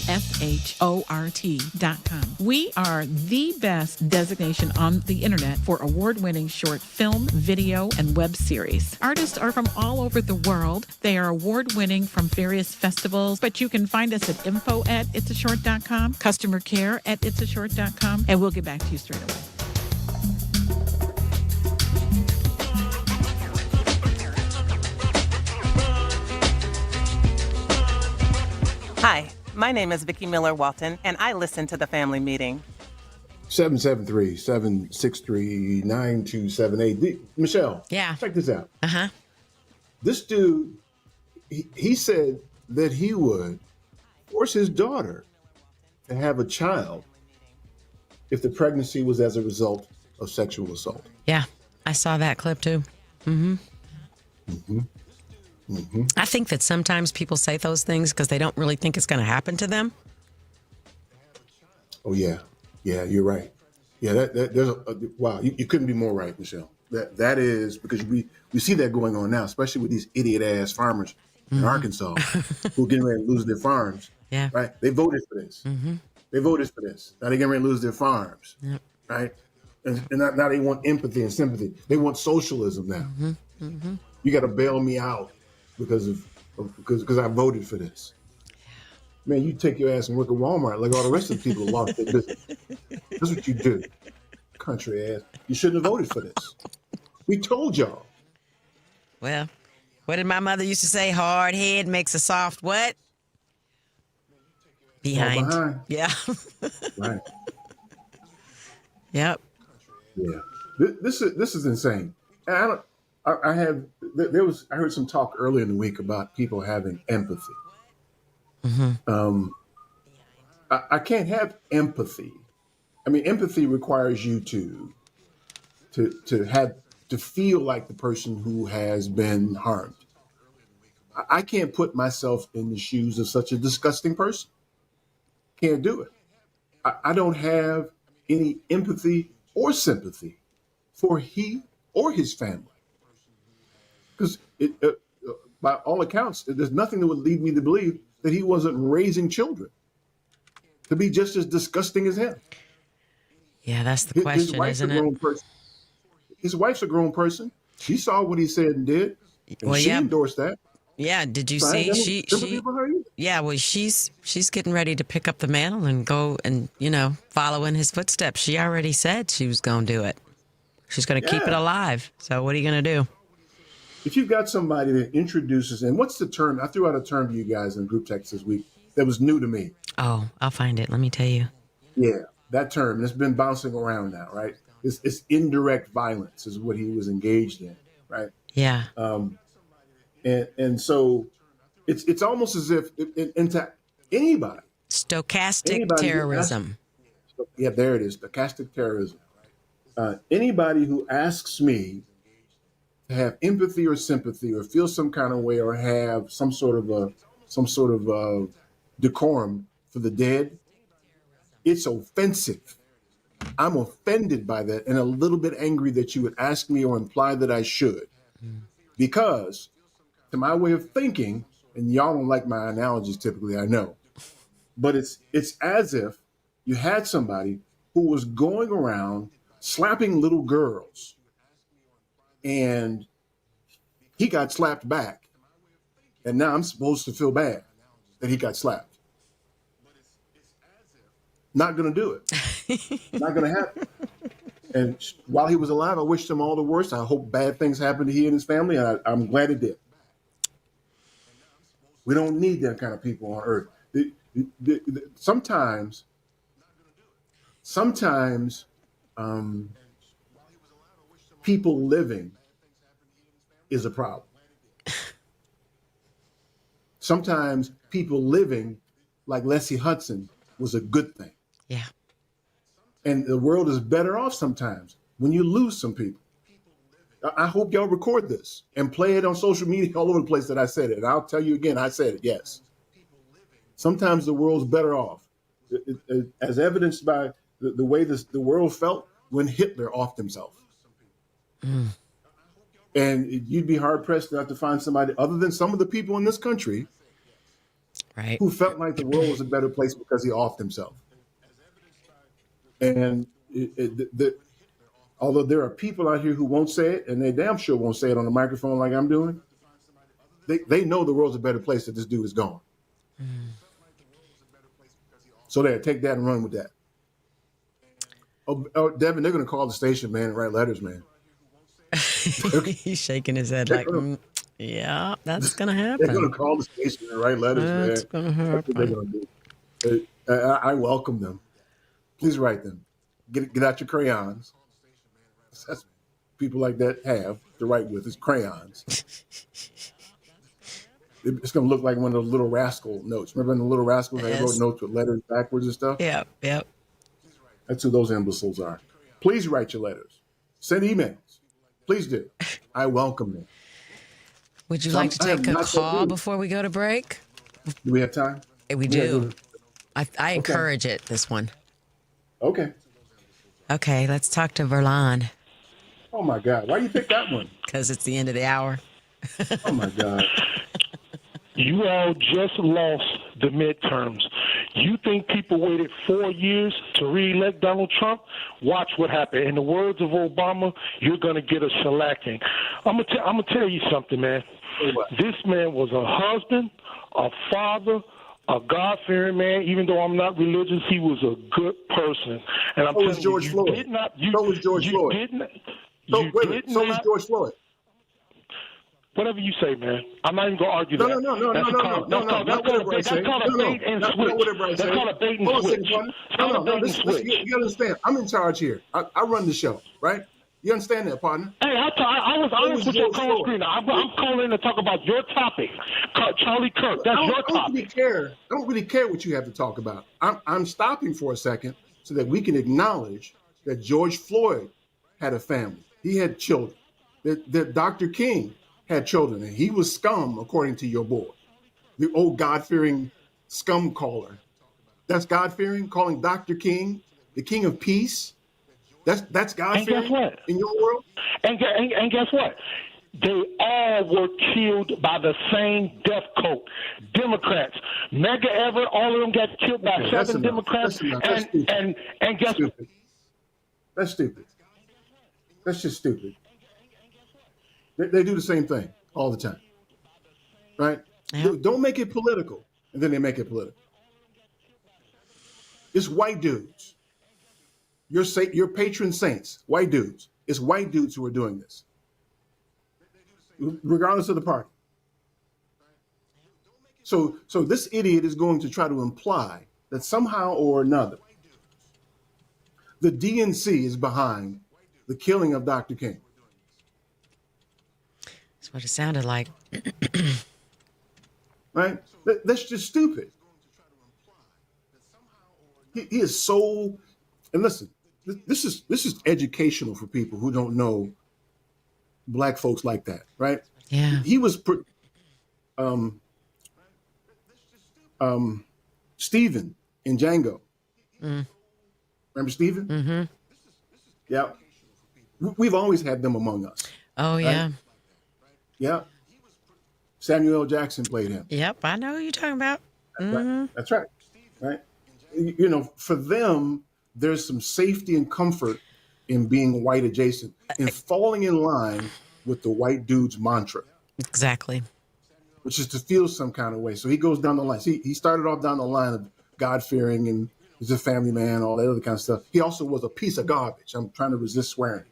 We are the best designation on the internet for award-winning short film, video, and web series. Artists are from all over the world. They are award-winning from various festivals, but you can find us at info@itsashort.com, customer care at itsashort.com, and we'll get back to you straight away. Hi, my name is Vicki Miller Walton, and I listen to the family meeting. 773-763-9278. Michelle. Yeah. Check this out. Uh-huh. This dude, he said that he would force his daughter to have a child if the pregnancy was as a result of sexual assault. Yeah, I saw that clip too. Mm-hmm. Mm-hmm. Mm-hmm. I think that sometimes people say those things because they don't really think it's going to happen to them. Oh, yeah. Yeah, you're right. Yeah, there's wow, you couldn't be more right, Michelle. That is because we see that going on now, especially with these idiot-ass farmers in Arkansas who are getting ready to lose their farms. Yeah. Right? They voted for this. Mm-hmm. They voted for this. Now they're getting ready to lose their farms. Yep. Right? And now they want empathy and sympathy. They want socialism now. Mm-hmm. Mm-hmm. You got to bail me out because I voted for this. Man, you take your ass and work at Walmart like all the rest of the people who lost their business. That's what you do. Country ass. You shouldn't have voted for this. We told y'all. Well, what did my mother used to say? Hard head makes a soft what? Behind. Yeah. Right. Yep. Yeah. This is insane. And I heard some talk earlier in the week about people having empathy. Mm-hmm. I can't have empathy. I mean, empathy requires you to feel like the person who has been harmed. I can't put myself in the shoes of such a disgusting person. Can't do it. I don't have any empathy or sympathy for he or his family. Because by all accounts, there's nothing that would lead me to believe that he wasn't raising children to be just as disgusting as him. Yeah, that's the question, isn't it? His wife's a grown person. She saw what he said and did. And she endorsed that. Yeah, did you see? She yeah, well, she's getting ready to pick up the mantle and go and, follow in his footsteps. She already said she was going to do it. She's going to keep it alive. So what are you going to do? If you've got somebody that introduces, and what's the term? I threw out a term to you guys in group text this week that was new to me. Oh, I'll find it. Let me tell you. Yeah, that term. It's been bouncing around now, right? It's indirect violence is what he was engaged in, right? Yeah. And so it's almost as if into anybody. Stochastic terrorism. Yeah, there it is. Stochastic terrorism. Anybody who asks me to have empathy or sympathy or feel some kind of way or have some sort of decorum for the dead, it's offensive. I'm offended by that and a little bit angry that you would ask me or imply that I should. Because to my way of thinking, and y'all don't like my analogies typically, I know, but it's as if you had somebody who was going around slapping little girls, and he got slapped back, and now I'm supposed to feel bad that he got slapped. Not going to do it. Not going to happen. And while he was alive, I wished him all the worst. I hope bad things happened to he and his family, and I'm glad it did. We don't need that kind of people on earth. Sometimes, people living is a problem. Sometimes people living like Leslie Hudson was a good thing. Yeah. And the world is better off sometimes when you lose some people. I hope y'all record this and play it on social media all over the place that I said it. And I'll tell you again, I said it, yes. Sometimes the world's better off, as evidenced by the way the world felt when Hitler offed himself. Mm. And you'd be hard-pressed not to find somebody other than some of the people in this country who felt like the world was a better place because he offed himself. And although there are people out here who won't say it, and they damn sure won't say it on the microphone like I'm doing, they know the world's a better place that this dude is gone. Mm. So there, take that and run with that. Oh, Devin, they're going to call the station, man, and write letters, man. He's shaking his head like, yeah, that's going to happen. They're going to call the station and write letters, man. That's going to happen. That's what they're going to do. I welcome them. Please write them. Get out your crayons. That's people like that have to write with is crayons. It's going to look like one of those Little Rascal notes. Remember in the Little Rascals, they wrote notes with letters backwards and stuff? Yep. That's who those imbeciles are. Please write your letters. Send emails. Please do. I welcome them. Would you like to take a call before we go to break? Do we have time? We do. I encourage it, this one. Okay. Okay, let's talk to Verlon. Oh, my God. Why do you pick that one? Because it's the end of the hour. Oh, my God. You all just lost the midterms. You think people waited 4 years to re-elect Donald Trump? Watch what happened. In the words of Obama, you're going to get a shellacking. I'm gonna tell you something, man. This man was a husband, a father, a God-fearing man. Even though I'm not religious, he was a good person. And I'm so was George Floyd. So was George Floyd. So was George Floyd. Whatever you say, man. I'm not even going to argue that. No. That's called a bait and switch. That's called a bait and switch. You understand? I'm in charge here. I run the show, right? You understand that, partner? Hey, I was honest with your call screener. I'm calling in to talk about your topic, Charlie Kirk. That's your topic. I don't really care what you have to talk about. I'm stopping for a second so that we can acknowledge that George Floyd had a family. He had children. That Dr. King had children, and he was scum, according to your boy, the old God-fearing scum caller. That's God-fearing, calling Dr. King the king of peace. That's God-fearing in your world. And guess what? They all were killed by the same death cult. Democrats, Medgar Evers, all of them got killed by 7 Democrats. And guess what? That's stupid. That's just stupid. They do the same thing all the time, right? Yeah. Don't make it political, and then they make it political. It's white dudes. Your patron saints, white dudes. It's white dudes who are doing this, regardless of the party. So this idiot is going to try to imply that somehow or another, the DNC is behind the killing of Dr. King. That's what it sounded like. Right? That's just stupid. He is so, and listen, this is educational for people who don't know black folks like that, right? Yeah. He was, Stephen in Django. Mm. Remember Stephen? Mm-hmm. Yeah. We've always had them among us. Oh, yeah. Right? Yeah. Samuel L. Jackson played him. Yep, I know who you're talking about. Mm-hmm. That's right. You know, for them, there's some safety and comfort in being white adjacent, in falling in line with the white dude's mantra. Exactly. Which is to feel some kind of way. So he goes down the line. See, he started off down the line of God-fearing and he's a family man, all that other kind of stuff. He also was a piece of garbage. I'm trying to resist swearing.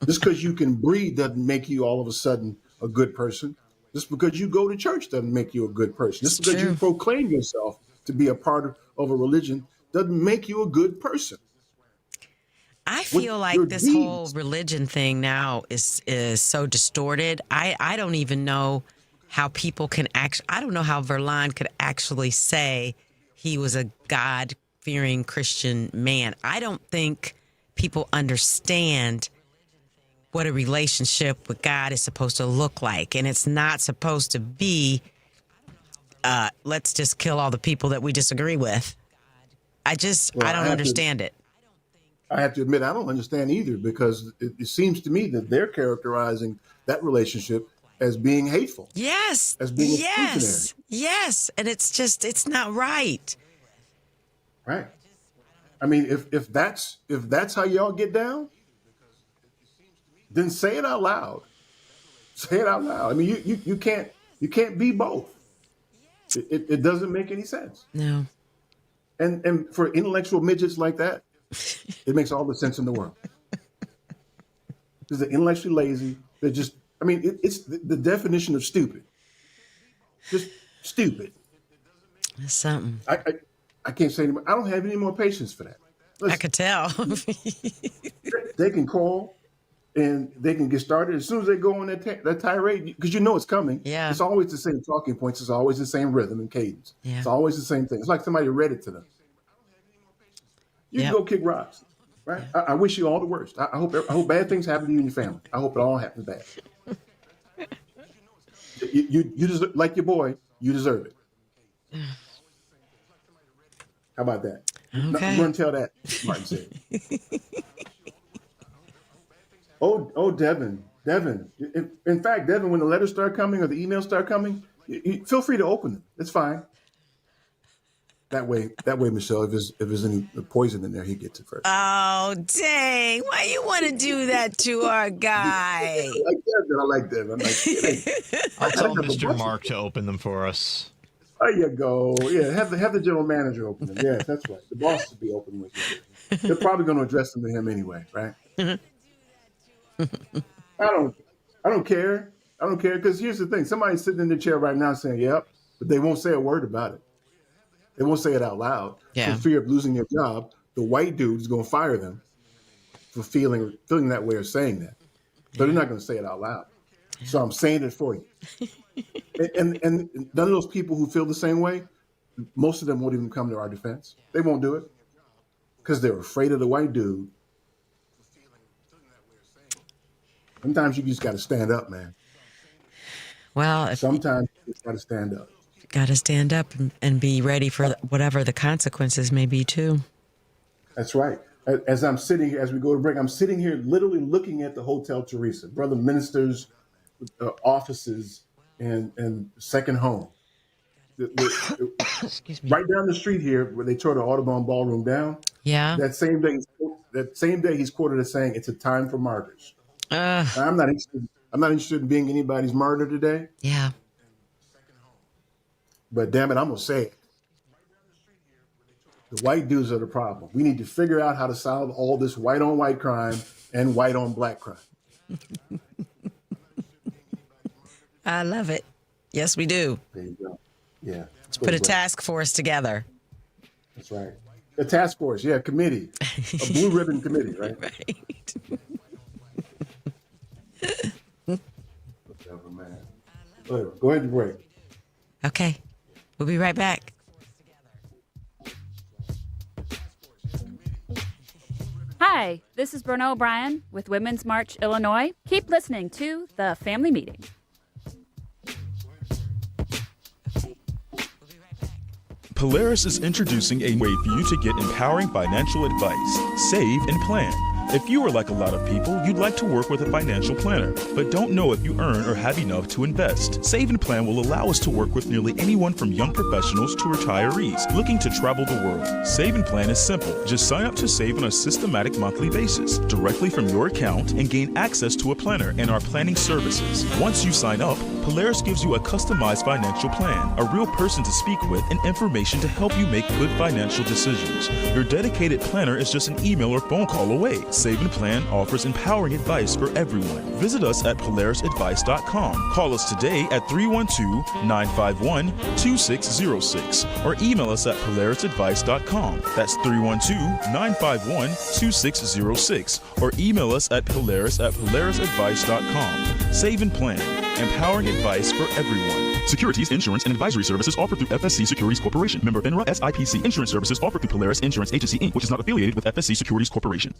Just because you can breathe doesn't make you all of a sudden a good person. Just because you go to church doesn't make you a good person. Just because you proclaim yourself to be a part of a religion doesn't make you a good person. I feel like this whole religion thing now is so distorted. I don't even know how people can I don't know how Verlon could actually say he was a God-fearing Christian man. I don't think people understand what a relationship with God is supposed to look like. And it's not supposed to be, let's just kill all the people that we disagree with. I don't understand it. I have to admit, I don't understand either, because it seems to me that they're characterizing that relationship as being hateful. Yes. As being Yes. And it's not right. Right. I mean, if that's how y'all get down, then say it out loud. Say it out loud. I mean, you can't be both. It doesn't make any sense. No. And for intellectual midgets like that, it makes all the sense in the world. Because they're intellectually lazy. They're just, I mean, it's the definition of stupid. Just stupid. That's something. I can't say anymore. I don't have any more patience for that. Listen, I could tell. They can call and they can get started as soon as they go on that tirade, because you know it's coming. Yeah. It's always the same talking points. It's always the same rhythm and cadence. Yeah. It's always the same thing. It's like somebody read it to them. You can go kick rocks, right? I wish you all the worst. I hope bad things happen to you and your family. I hope it all happens bad. You deserve, like your boy, you deserve it. How about that? Okay. I'm going to tell that, Martin said. Oh, Devin. In fact, Devin, when the letters start coming or the emails start coming, you feel free to open them. It's fine. That way, Michelle, if there's any poison in there, he gets it first. Oh, dang. Why you want to do that to our guy? I like Devin. I'm like, I'll tell Mr. Mark to open them for us. There you go. Yeah, have the general manager open them. Yeah, that's right. The boss will be open with you. They're probably going to address them to him anyway, right? I don't care. I don't care, because here's the thing. Somebody's sitting in the chair right now saying, yep, but they won't say a word about it. They won't say it out loud. Yeah. For fear of losing their job. The white dude is going to fire them for feeling that way or saying that. But they're not going to say it out loud. So I'm saying it for you. and none of those people who feel the same way, most of them won't even come to our defense. They won't do it because they're afraid of the white dude. Sometimes you just got to stand up, man. Well, sometimes you just got to stand up. Got to stand up and be ready for whatever the consequences may be, too. That's right. As I'm sitting here, as we go to break, I'm sitting here literally looking at the Hotel Teresa, Brother Minister's offices and second home. Excuse me. Right down the street here, where they tore the Audubon Ballroom down. Yeah. That same day, he's quoted as saying, "It's a time for martyrs." I'm not interested in being anybody's martyr today. Yeah. But damn it, I'm gonna say it. The white dudes are the problem. We need to figure out how to solve all this white on white crime and white on black crime. I love it. Yes, we do. There you go. Yeah. Let's put a task force together. That's right. A task force, yeah, committee. A blue ribbon committee, right? Right. Whatever, man. Whatever. Go ahead and break. Okay. We'll be right back. Hi, this is Berna O'Brien with Women's March Illinois. Keep listening to The Family Meeting. Polaris is introducing a way for you to get empowering financial advice, save, and plan. If you are like a lot of people, you'd like to work with a financial planner, but don't know if you earn or have enough to invest. Save and Plan will allow us to work with nearly anyone from young professionals to retirees looking to travel the world. Save and Plan is simple. Just sign up to save on a systematic monthly basis directly from your account and gain access to a planner and our planning services. Once you sign up, Polaris gives you a customized financial plan, a real person to speak with, and information to help you make good financial decisions. Your dedicated planner is just an email or phone call away. Save and Plan offers empowering advice for everyone. Visit us at polarisadvice.com. Call us today at 312-951-2606 or email us at polarisadvice.com. That's 312-951-2606 or email us at polarisadvice.com. Save and Plan, empowering advice for everyone. Securities, insurance, and advisory services offered through FSC Securities Corporation. Member FINRA SIPC. Insurance services offered through Polaris Insurance Agency, Inc., which is not affiliated with FSC Securities Corporation.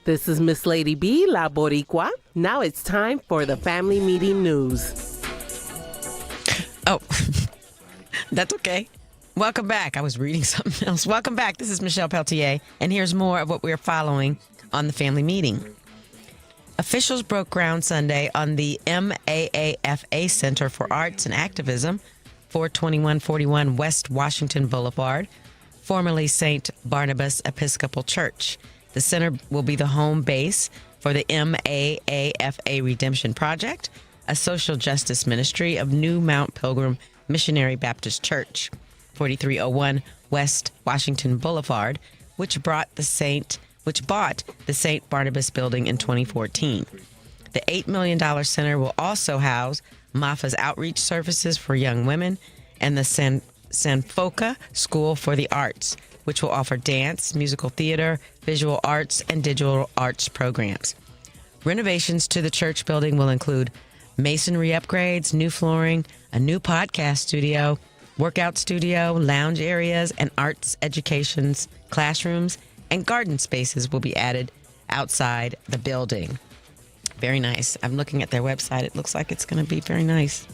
This is Miss Lady B, La Boricua. Now it's time for the family meeting news. Oh, that's okay. Welcome back. I was reading something else. Welcome back. This is Michelle Peltier, and here's more of what we're following on the family meeting. Officials broke ground Sunday on the MAAFA Center for Arts and Activism, 42141 West Washington Boulevard, formerly St. Barnabas Episcopal Church. The center will be the home base for the MAAFA Redemption Project, a social justice ministry of New Mount Pilgrim Missionary Baptist Church, 4301 West Washington Boulevard, which bought the St. Barnabas building in 2014. The $8 million center will also house MAFA's outreach services for young women and the Sanfoca School for the Arts, which will offer dance, musical theater, visual arts, and digital arts programs. Renovations to the church building will include masonry upgrades, new flooring, a new podcast studio, workout studio, lounge areas, and arts education's classrooms and garden spaces will be added outside the building. Very nice. I'm looking at their website. It looks like it's going to be very nice.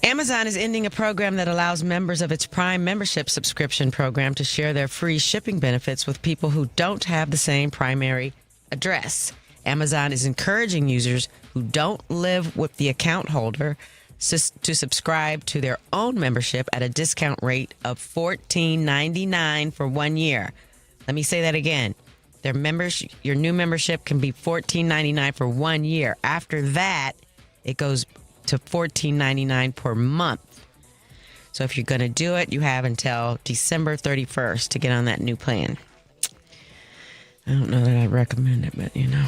Amazon is ending a program that allows members of its Prime membership subscription program to share their free shipping benefits with people who don't have the same primary address. Amazon is encouraging users who don't live with the account holder to subscribe to their own membership at a discount rate of $14.99 for 1 year. Let me say that again. Your new membership can be $14.99 for 1 year. After that, it goes to $14.99 per month. So if you're going to do it, you have until December 31st to get on that new plan. I don't know that I'd recommend it, but you know.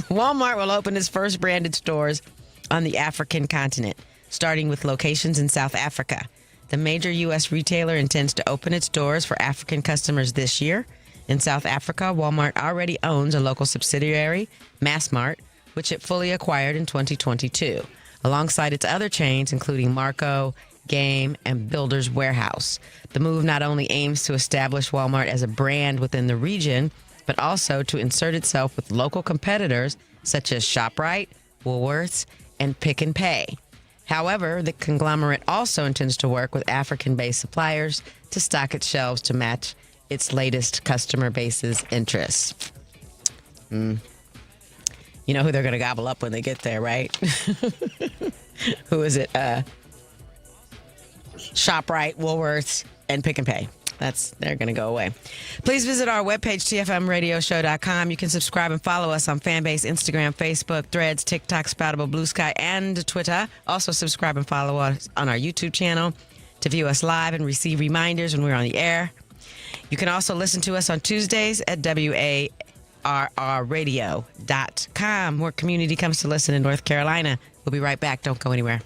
Walmart will open its first branded stores on the African continent, starting with locations in South Africa. The major U.S. retailer intends to open its doors for African customers this year. In South Africa, Walmart already owns a local subsidiary, Massmart, which it fully acquired in 2022, alongside its other chains, including Marco, Game, and Builders Warehouse. The move not only aims to establish Walmart as a brand within the region, but also to insert itself with local competitors such as ShopRite, Woolworths, and Pick and Pay. However, the conglomerate also intends to work with African-based suppliers to stock its shelves to match its latest customer base's interests. You know who they're going to gobble up when they get there, right? Who is it? ShopRite, Woolworths, and Pick and Pay. They're going to go away. Please visit our webpage, tfmradioshow.com. You can subscribe and follow us on Fanbase, Instagram, Facebook, Threads, TikTok, Spoutable, Blue Sky, and Twitter. Also subscribe and follow us on our YouTube channel to view us live and receive reminders when we're on the air. You can also listen to us on Tuesdays at WARRradio.com, where community comes to listen in North Carolina. We'll be right back. Don't go anywhere.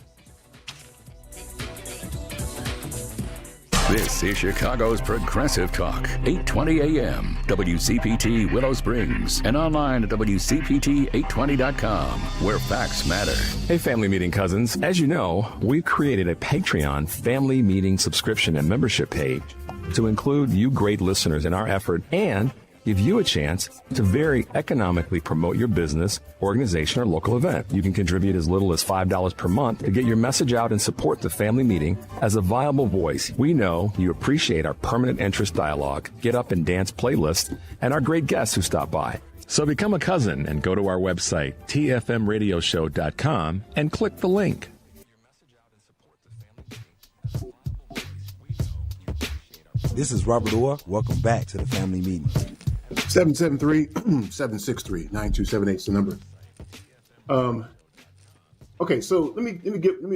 This is Chicago's Progressive Talk, 820 AM, WCPT Willow Springs, and online at WCPT820.com, where facts matter. Hey, family meeting cousins. As you know, we've created a Patreon family meeting subscription and membership page to include you great listeners in our effort and give you a chance to very economically promote your business, organization, or local event. You can contribute as little as $5 per month to get your message out and support the family meeting as a viable voice. We know you appreciate our permanent interest dialogue, get up and dance playlist, and our great guests who stop by. So become a cousin and go to our website, tfmradioshow.com, and click the link. This is Robert Orr. Welcome back to the family meeting. 773-763-9278 is the number. Okay, so let me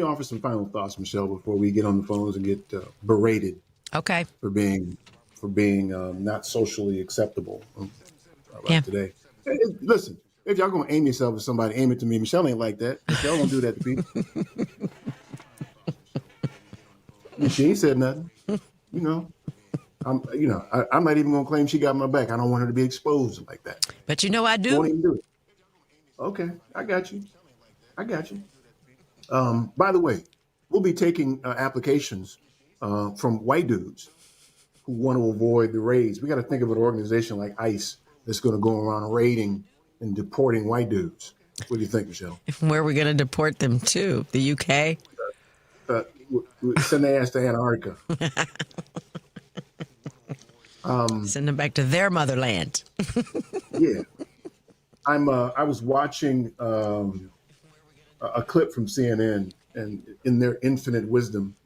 offer some final thoughts, Michelle, before we get on the phones and get berated. Okay. For being not socially acceptable today. Hey, listen, if y'all gonna aim yourself at somebody, aim it to me. Michelle ain't like that. Michelle don't do that to people. She ain't said nothing. I'm not even gonna claim she got my back. I don't want her to be exposed like that. But you know I do. Won't even do it. Okay, I got you. By the way, we'll be taking applications from white dudes who want to avoid the raids. We got to think of an organization like ICE that's going to go around raiding and deporting white dudes. What do you think, Michelle? Where are we going to deport them to? The UK? Send their ass to Antarctica. Send them back to their motherland. Yeah. I was watching a clip from CNN, and in their infinite wisdom,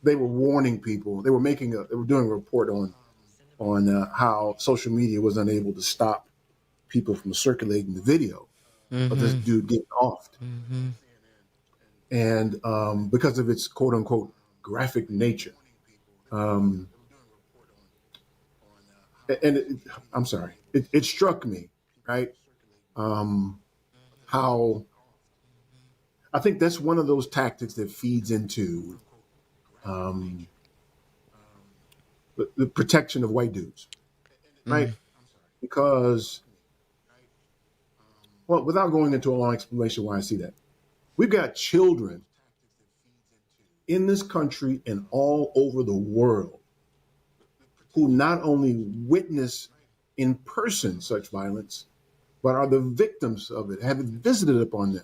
they were warning people. They were doing a report on how social media was unable to stop people from circulating the video of this dude getting offed. And because of its quote unquote graphic nature. I'm sorry, it struck me, right? How I think that's one of those tactics that feeds into the protection of white dudes, right? Because, well, without going into a long explanation why I see that, we've got children in this country and all over the world who not only witness in person such violence, but are the victims of it, have it visited upon them.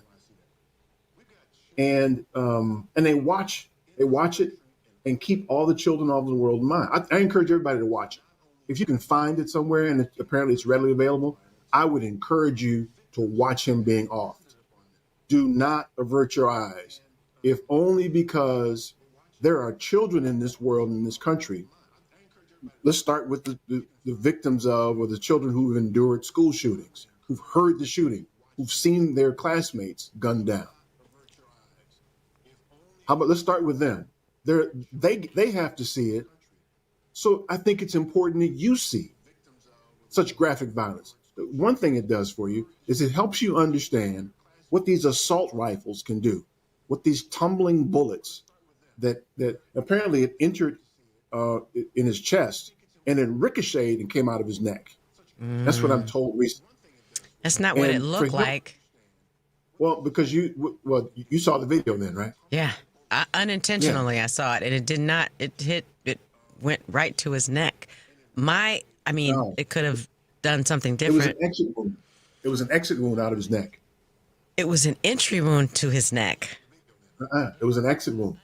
And they watch it and keep all the children all over the world in mind. I encourage everybody to watch it. If you can find it somewhere and apparently it's readily available, I would encourage you to watch him being offed. Do not avert your eyes, if only because there are children in this world, in this country. Let's start with the victims of, or the children who've endured school shootings, who've heard the shooting, who've seen their classmates gunned down. How about let's start with them? They have to see it. So I think it's important that you see such graphic violence. One thing it does for you is it helps you understand what these assault rifles can do, what these tumbling bullets that apparently it entered in his chest and it ricocheted and came out of his neck. That's what I'm told recently. That's not what it looked like. Well, because you saw the video then, right? Yeah. Unintentionally, I saw it, and it went right to his neck. It could have done something different. It was an exit wound. It was an exit wound out of his neck. It was an entry wound to his neck. It was an exit wound.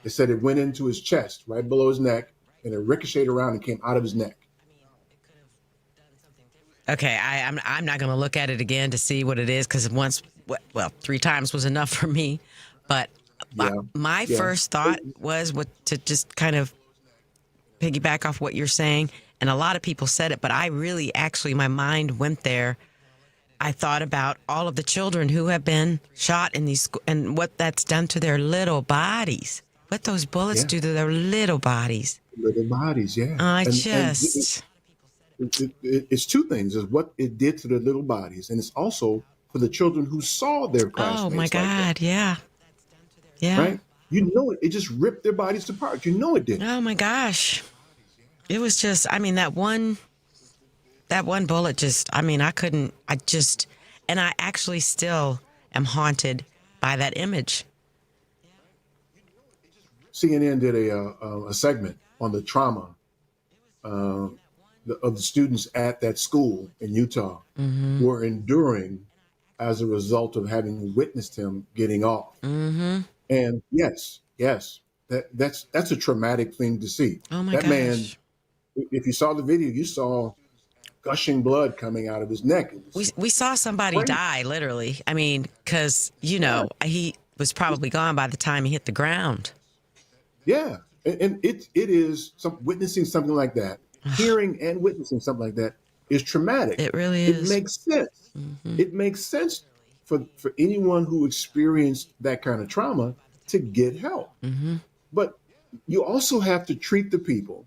It said it went into his chest, right below his neck, and it ricocheted around and came out of his neck. Okay, I'm not going to look at it again to see what it is, because 3 times was enough for me. But my first thought was to just kind of piggyback off what you're saying, and a lot of people said it, but I really my mind went there. I thought about all of the children who have been shot in these and what that's done to their little bodies. What those bullets do to their little bodies. Little bodies, yeah. It's two things. It's what it did to their little bodies, and it's also for the children who saw their classmates. Oh, my God, yeah. Right? You know it just ripped their bodies apart. You know it did. Oh, my gosh. It was just, that one bullet and I actually still am haunted by that image. CNN did a segment on the trauma of the students at that school in Utah Mm-hmm. were enduring as a result of having witnessed him getting off. Mm-hmm. And yes, that's a traumatic thing to see. Oh my that gosh. man, if you saw the video, you saw gushing blood coming out of his neck. We saw somebody crazy. die, literally. I mean, because, he was probably gone by the time he hit the ground. Yeah, and it is witnessing something like that, hearing and witnessing something like that is traumatic. It really It is. makes sense. It makes sense for anyone who experienced that kind of trauma to get help. Mm-hmm. But you also have to treat the people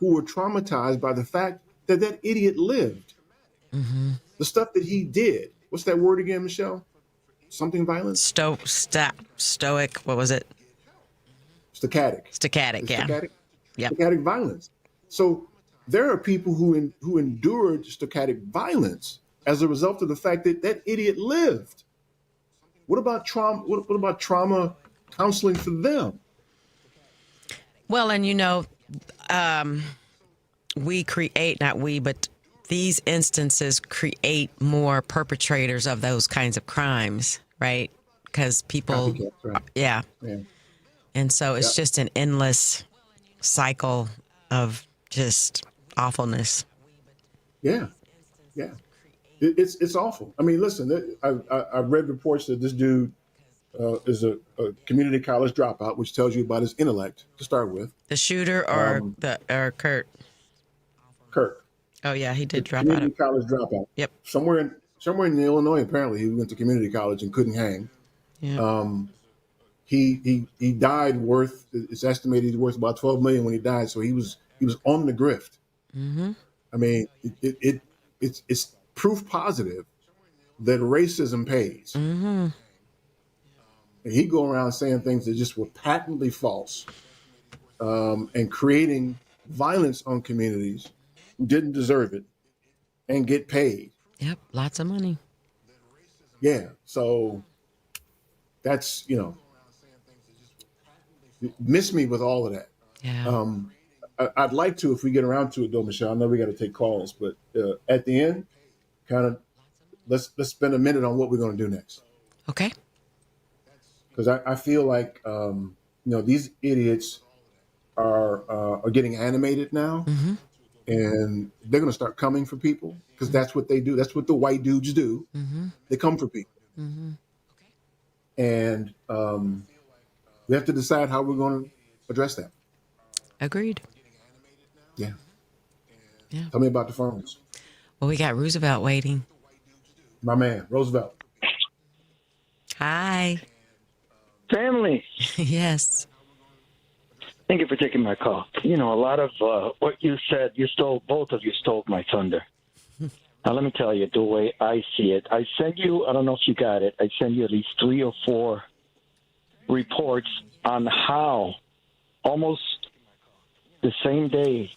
who were traumatized by the fact that that idiot lived. Mm-hmm. The stuff that he did. What's that word again, Michelle? Something violent? Stoic. What was it? Stochastic. Stochastic, yeah. Stochastic violence. So there are people who endured stochastic violence as a result of the fact that that idiot lived. What about trauma? What about trauma counseling for them? Well, and we create, not we, but these instances create more perpetrators of those kinds of crimes, right? Because people, Copycats, right. yeah. And so it's Yep. just an endless cycle of just awfulness. Yeah. It's awful. I mean, listen, I've read reports that this dude is a community college dropout, which tells you about his intellect to start with. The shooter or Kurt? Kirk. Oh yeah, he did drop out. Community college dropout. Yep. Somewhere in Illinois, apparently, he went to community college and couldn't hang. Yeah. He died worth. It's estimated he's worth about $12 million when he died. So he was on the grift. Mm-hmm. I mean, it's proof positive that racism pays. Mm-hmm. And he go around saying things that just were patently false, and creating violence on communities who didn't deserve it and get paid. Yep, lots of money. Yeah, so that's miss me with all of that. Yeah. I'd like to, if we get around to it, though, Michelle. I know we got to take calls, but at the end, kind of let's spend a minute on what we're going to do next. Okay. Because I feel like these idiots are getting animated now, Mm-hmm. and they're going to start coming for people because that's what they do. That's what the white dudes do. Mm-hmm. They come for people, Mm-hmm. and we have to decide how we're going to address that. Agreed. Yeah. Yeah. Tell me about the phones. Well, we got Roosevelt waiting. My man, Roosevelt. Hi. Family. Yes. Thank you for taking my call. A lot of what you said, both of you stole my thunder. Now, let me tell you the way I see it. I sent you, I don't know if you got it, I sent you at least 3 or 4 reports on how almost the same day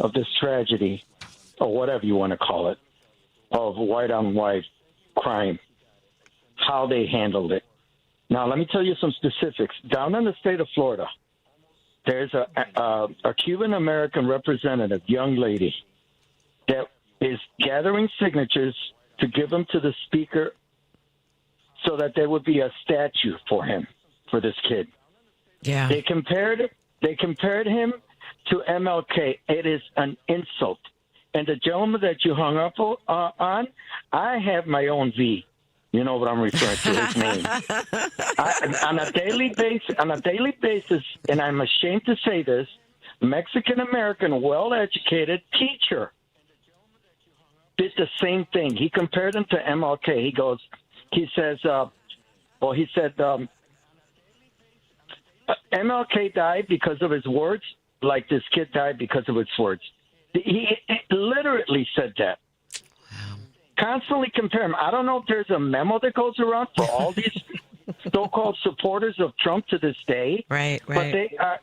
of this tragedy, or whatever you want to call it, of white-on-white crime, how they handled it. Now, let me tell you some specifics. Down in the state of Florida, there's a Cuban-American representative, young lady, that is gathering signatures to give them to the speaker so that there would be a statue for him, for this kid. Yeah. They compared him to MLK. It is an insult. And the gentleman that you hung up on, I have my own V. You know what I'm referring to, his name. On a daily basis, and I'm ashamed to say this, Mexican-American, well-educated teacher did the same thing. He compared him to MLK. He said, MLK died because of his words, like this kid died because of his words. He literally said that. Constantly compare him. I don't know if there's a memo that goes around for all these so-called supporters of Trump to this day. Right. But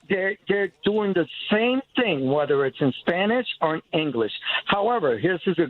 they're doing the same thing, whether it's in Spanish or in English. However, here's the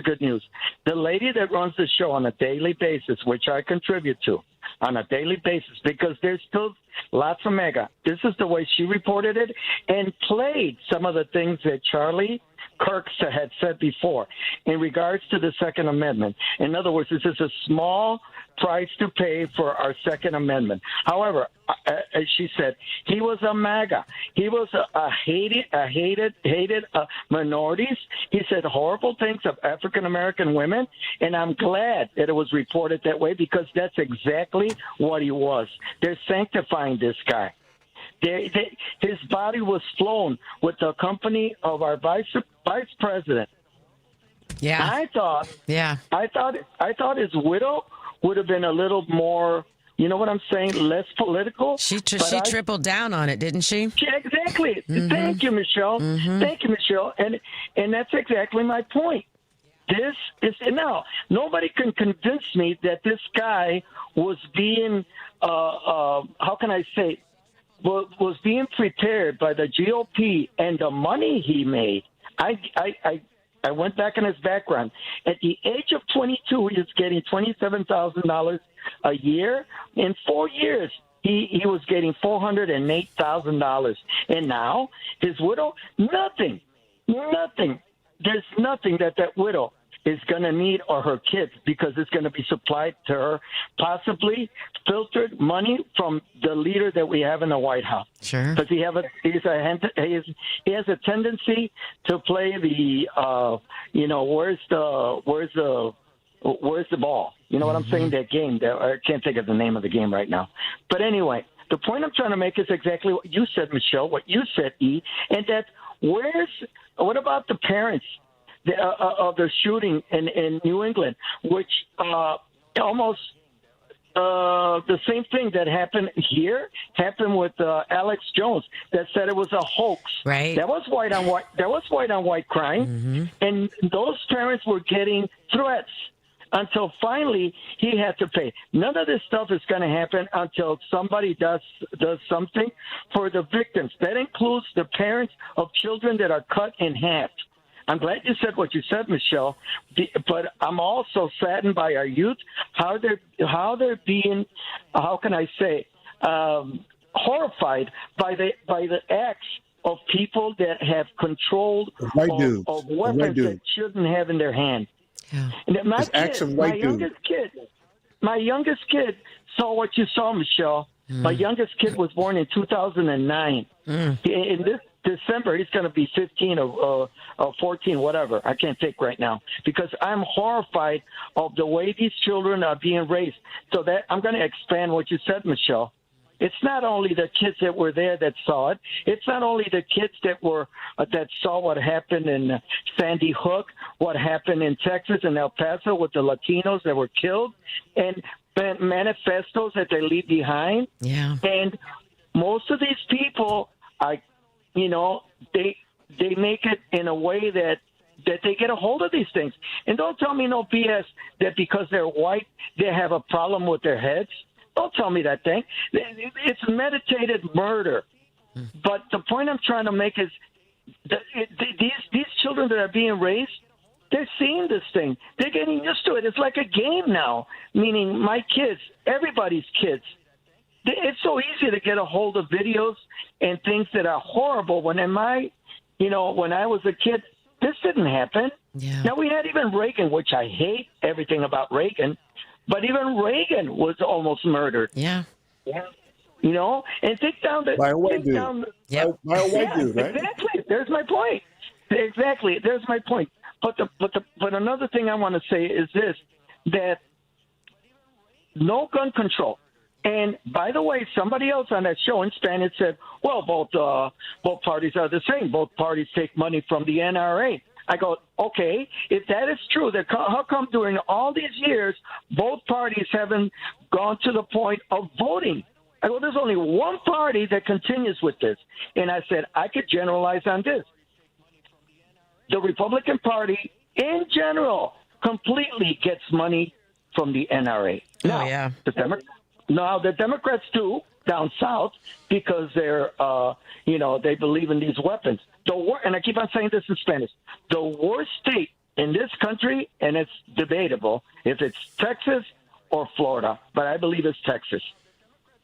good news. The lady that runs the show on a daily basis, which I contribute to on a daily basis, because there's still lots of mega. This is the way she reported it and played some of the things that Charlie Kirk had said before in regards to the Second Amendment. In other words, this is a small price to pay for our Second Amendment. However, as she said, he was a MAGA. He was hated minorities. He said horrible things of African American women, and I'm glad that it was reported that way because that's exactly what he was. They're sanctifying this guy. His body was flown with the company of our vice president. Yeah, I thought his widow would have been a little more. You know what I'm saying? Less political. She tripled down on it, didn't she? Exactly. Mm-hmm. Thank you, Michelle. Mm-hmm. Thank you, Michelle. And that's exactly my point. This is now nobody can convince me that this guy was being how can I say was being prepared by the GOP and the money he made. I went back in his background. At the age of 22, he was getting $27,000 a year. In 4 years, he was getting $408,000. And now his widow, nothing. There's nothing that widow is going to need or her kids because it's going to be supplied to her, possibly filtered money from the leader that we have in the White House. Sure. Because he has a tendency to play the, where's the ball? You know what I'm saying? That game. I can't think of the name of the game right now. But anyway, the point I'm trying to make is exactly what you said, Michelle, what you said, E, and that what about the parents of the shooting in New England, which almost the same thing that happened here happened with Alex Jones, that said it was a hoax. Right. That was white on white crime, Mm-hmm. and those parents were getting threats until finally he had to pay. None of this stuff is going to happen until somebody does something for the victims. That includes the parents of children that are cut in half. I'm glad you said what you said, Michelle, but I'm also saddened by our youth, how they're being, how can I say, horrified by the acts of people that have control of weapons that shouldn't have in their hand. Yeah. And my youngest kid saw what you saw, Michelle. My youngest kid was born in 2009. In this December, he's going to be 15 or 14, whatever. I can't think right now because I'm horrified of the way these children are being raised. So that I'm going to expand what you said, Michelle. It's not only the kids that were there that saw it. It's not only the kids that saw what happened in Sandy Hook, what happened in Texas and El Paso with the Latinos that were killed, and manifestos that they leave behind. Yeah. And most of these people they make it in a way that they get a hold of these things. And don't tell me no BS that because they're white, they have a problem with their heads. Don't tell me that thing. It's meditated murder. But the point I'm trying to make is that these children that are being raised, they're seeing this thing. They're getting used to it. It's like a game now, meaning my kids, everybody's kids. It's so easy to get a hold of videos and things that are horrible. When I was a kid, this didn't happen. Yeah. Now, we had even Reagan, which I hate everything about Reagan, but even Reagan was almost murdered. Yeah. And think down the by a white dude. By a white dude, right? Exactly. There's my point. Exactly. There's my point. But another thing I want to say is this: that no gun control. And by the way, somebody else on that show in Spanish said, "Well, both parties are the same. Both parties take money from the NRA." I go, okay, if that is true, how come during all these years both parties haven't gone to the point of voting? I go, there's only one party that continues with this. And I said, I could generalize on this. The Republican Party, in general, completely gets money from the NRA. Now, the Democrats do down south because they're, they believe in these weapons. And I keep on saying this in Spanish, the worst state in this country, and it's debatable if it's Texas or Florida, but I believe it's Texas.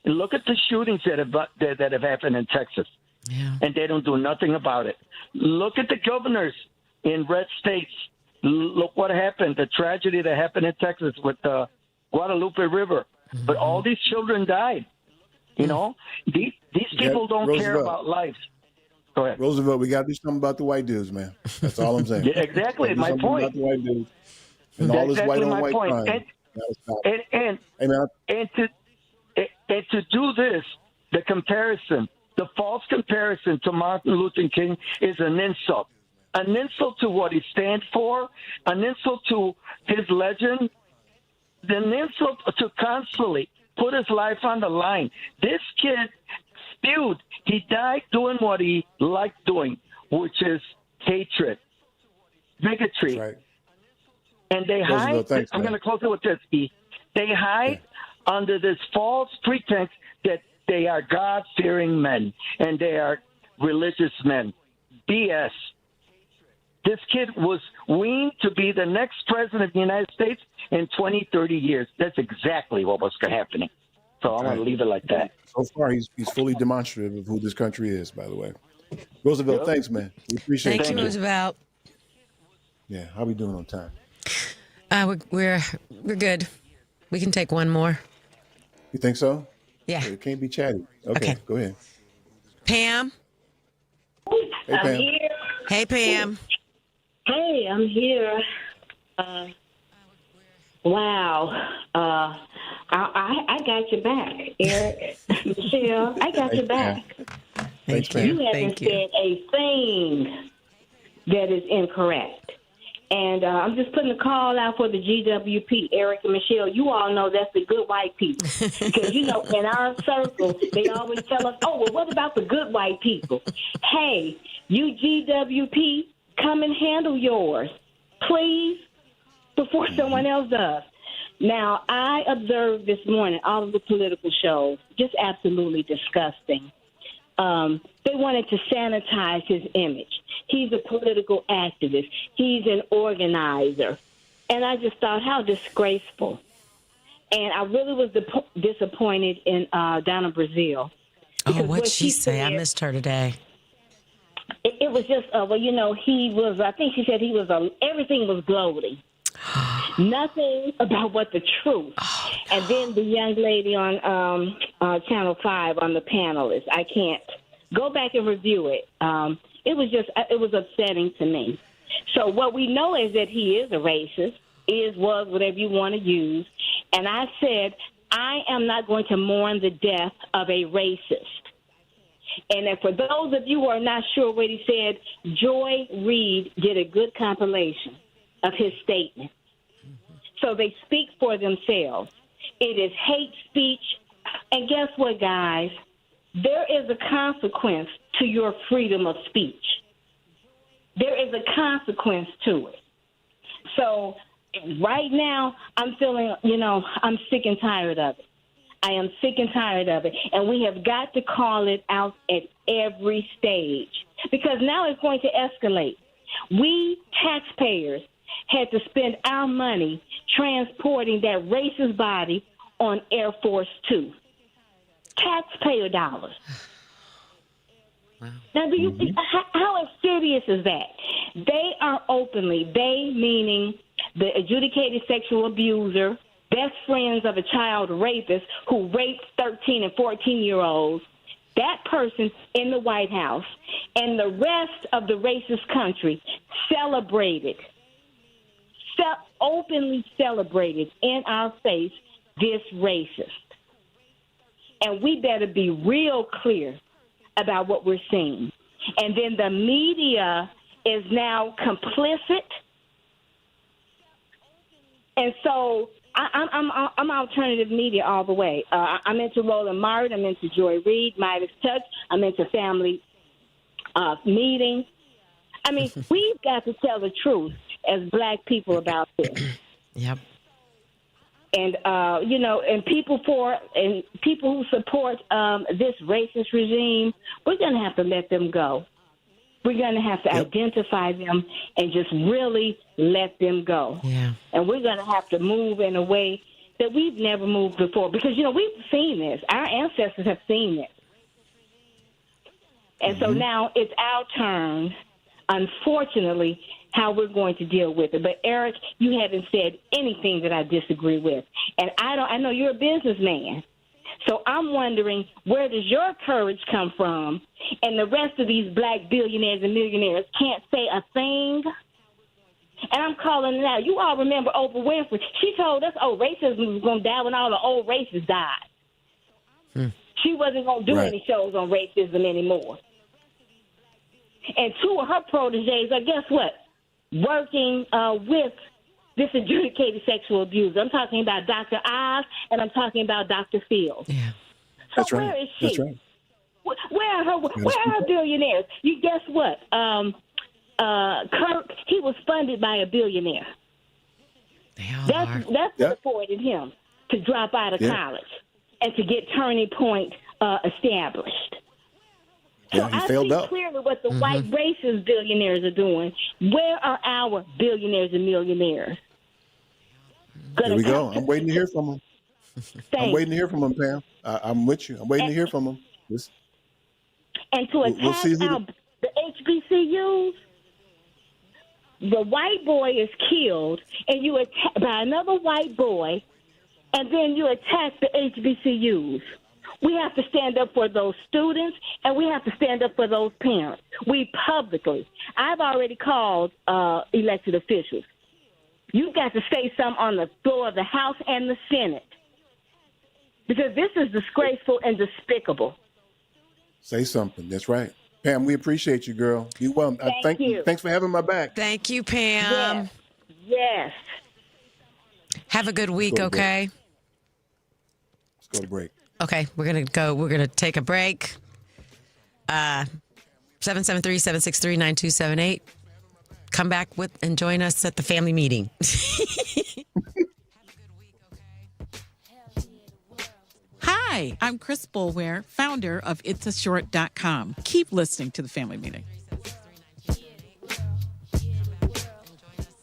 Look at the shootings that have happened in Texas, and they don't do nothing about it. Look at the governors in red states. Look what happened, the tragedy that happened in Texas with the Guadalupe River. But all these children died. You know, these people don't care about lives. Go ahead. Roosevelt, we got to do something about the white dudes, man. That's all I'm saying. Yeah, exactly. My point. About the white dudes. And all this white on white crime. And to do this, the comparison, the false comparison to Martin Luther King is an insult. An insult to what he stands for, an insult to his legend, an insult to constantly put his life on the line. This kid spewed. He died doing what he liked doing, which is hatred, bigotry. Right. And they hide. I'm going to close it with this, E. They hide under this false pretense that they are God-fearing men and they are religious men. BS. This kid was weaned to be the next president of the United States in 20, 30 years. That's exactly what was happening. So I'm going to leave it like that. So far, he's fully demonstrative of who this country is, by the way. Roosevelt, thanks, man. We appreciate it. Thank you, Roosevelt. Yeah, how we doing on time? We're good. We can take one more. You think so? Yeah. It can't be chatty. Okay. Go ahead. Pam? Hey, Pam. I'm here. Hey, Pam. Hey, I'm here. Wow. I got your back, Eric. Michelle, I got your back. Thank you. You haven't said a thing that is incorrect. And I'm just putting a call out for the GWP, Eric and Michelle. You all know that's the good white people. Because, you know, in our circle, they always tell us, oh, well, what about the good white people? Hey, you GWP, come and handle yours, please, before someone else does. Now, I observed this morning all of the political shows, just absolutely disgusting. They wanted to sanitize his image. He's a political activist. He's an organizer. And I just thought, how disgraceful. And I really was disappointed in Donna Brazile. Oh, what'd she say? I missed her today. It was just, well, you know, I think she said everything was gloating. Nothing about what the truth. And then the young lady on Channel 5 on the panelist, I can't go back and review it. It was upsetting to me. So what we know is that he is a racist, was, whatever you want to use. And I said, I am not going to mourn the death of a racist. And then for those of you who are not sure what he said, Joy Reid did a good compilation of his statement. So they speak for themselves. It is hate speech. And guess what, guys? There is a consequence to your freedom of speech. There is a consequence to it. So right now, I'm feeling, I'm sick and tired of it. I am sick and tired of it. And we have got to call it out at every stage because now it's going to escalate. We taxpayers had to spend our money transporting that racist body on Air Force Two. Taxpayer dollars. Wow. Now, how insidious is that? They are openly, they meaning the adjudicated sexual abuser, best friends of a child rapist who raped 13 and 14-year-olds, that person in the White House, and the rest of the racist country celebrated, openly celebrated in our face this racist. And we better be real clear about what we're seeing. And then the media is now complicit. And so I'm alternative media all the way. I'm into Roland Martin. I'm into Joy Reid, Midas Touch. I'm into Family Meeting. I mean, we've got to tell the truth as black people about this. Yep. And and people who support this racist regime, we're going to have to let them go. We're going to have to identify them and just really let them go. Yeah. And we're going to have to move in a way that we've never moved before because we've seen this. Our ancestors have seen this. And so now it's our turn, unfortunately, how we're going to deal with it. But Eric, you haven't said anything that I disagree with. And I know you're a businessman. So I'm wondering, where does your courage come from? And the rest of these black billionaires and millionaires can't say a thing. And I'm calling it out. You all remember Oprah Winfrey. She told us, racism was going to die when all the old racists died. She wasn't going to do any shows on racism anymore. And two of her proteges are, guess what, working with this adjudicated sexual abuse. I'm talking about Dr. Oz, and I'm talking about Dr. Fields. Yeah. So That's right. where is she? That's right. Where are her billionaires? You guess what? Kirk, he was funded by a billionaire. That's what supported him to drop out of college and to get Turning Point established. Yeah, so I see clearly what the white racist billionaires are doing. Where are our billionaires and millionaires? There we go. I'm waiting to hear from them. I'm waiting to hear from them, Pam. I'm with you. I'm waiting to hear from them. And to attack the HBCUs, the white boy is killed, and you attack by another white boy, and then you attack the HBCUs. We have to stand up for those students, and we have to stand up for those parents. We publicly. I've already called elected officials. You've got to say something on the floor of the House and the Senate, because this is disgraceful and despicable. Say something. That's right. Pam, we appreciate you, girl. You well. Thank you. Thanks for having my back. Thank you, Pam. Yes. Have a good week, okay? Let's go to break. Okay, we're going to take a break. 773-763-9278. Come back and join us at the family meeting. Hi, I'm Chris Boulware, founder of itsashort.com. Keep listening to the family meeting.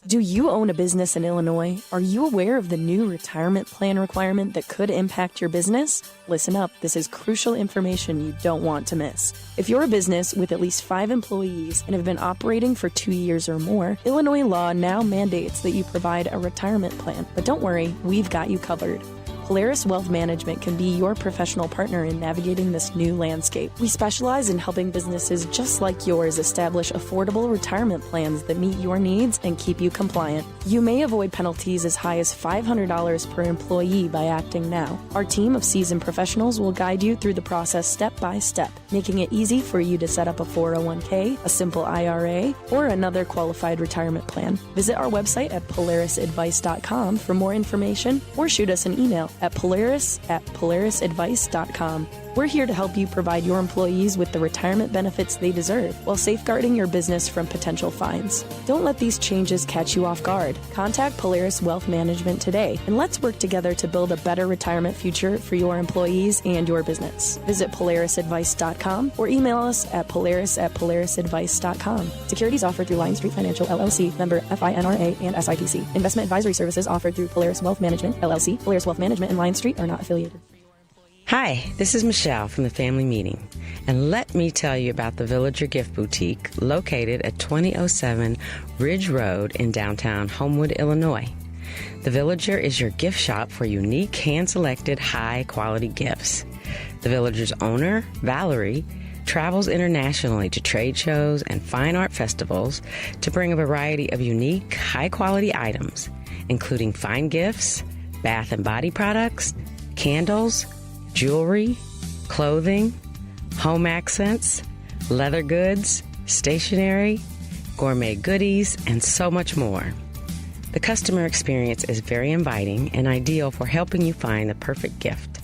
Do you own a business in Illinois? Are you aware of the new retirement plan requirement that could impact your business? Listen up, this is crucial information you don't want to miss. If you're a business with at least 5 employees and have been operating for 2 years or more, Illinois law now mandates that you provide a retirement plan. But don't worry, we've got you covered. Polaris Wealth Management can be your professional partner in navigating this new landscape. We specialize in helping businesses just like yours establish affordable retirement plans that meet your needs and keep you compliant. You may avoid penalties as high as $500 per employee by acting now. Our team of seasoned professionals will guide you through the process step by step, making it easy for you to set up a 401k, a simple IRA, or another qualified retirement plan. Visit our website at polarisadvice.com for more information or shoot us an email at polarisadvice.com. We're here to help you provide your employees with the retirement benefits they deserve while safeguarding your business from potential fines. Don't let these changes catch you off guard. Contact Polaris Wealth Management today, and let's work together to build a better retirement future for your employees and your business. Visit polarisadvice.com or email us at polaris@polarisadvice.com. Securities offered through Lion Street Financial, LLC, member FINRA and SIPC. Investment advisory services offered through Polaris Wealth Management, LLC. Polaris Wealth Management and Lion Street are not affiliated. Hi, this is Michelle from the Family Meeting, and let me tell you about the Villager Gift Boutique located at 2007 Ridge Road in downtown Homewood, Illinois. The Villager is your gift shop for unique, hand-selected, high-quality gifts. The Villager's owner, Valerie, travels internationally to trade shows and fine art festivals to bring a variety of unique, high-quality items, including fine gifts, bath and body products, candles, jewelry, clothing, home accents, leather goods, stationery, gourmet goodies, and so much more. The customer experience is very inviting and ideal for helping you find the perfect gift,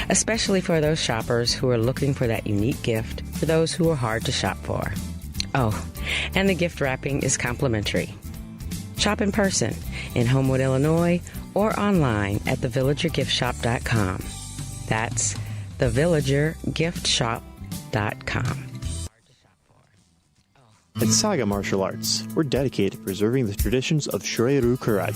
especially for those shoppers who are looking for that unique gift for those who are hard to shop for. Oh, and the gift wrapping is complimentary. Shop in person in Homewood, Illinois, or online at thevillagergiftshop.com. That's thevillagergiftshop.com. At Saga Martial Arts, we're dedicated to preserving the traditions of Shurei-ryu Karate.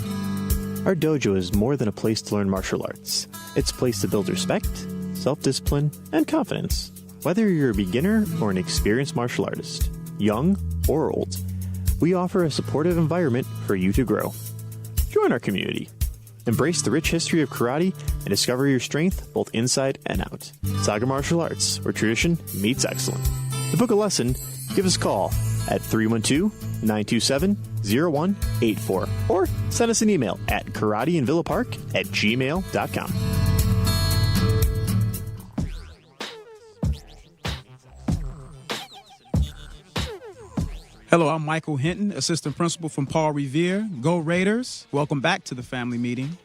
Our dojo is more than a place to learn martial arts. It's a place to build respect, self-discipline, and confidence. Whether you're a beginner or an experienced martial artist, young or old, we offer a supportive environment for you to grow. Join our community. Embrace the rich history of karate and discover your strength both inside and out. Saga Martial Arts, where tradition meets excellence. To book a lesson, give us a call at 312-927-0184 or send us an email at karateandvillapark@gmail.com. Hello, I'm Michael Hinton, assistant principal from Paul Revere. Go Raiders. Welcome back to the family meeting.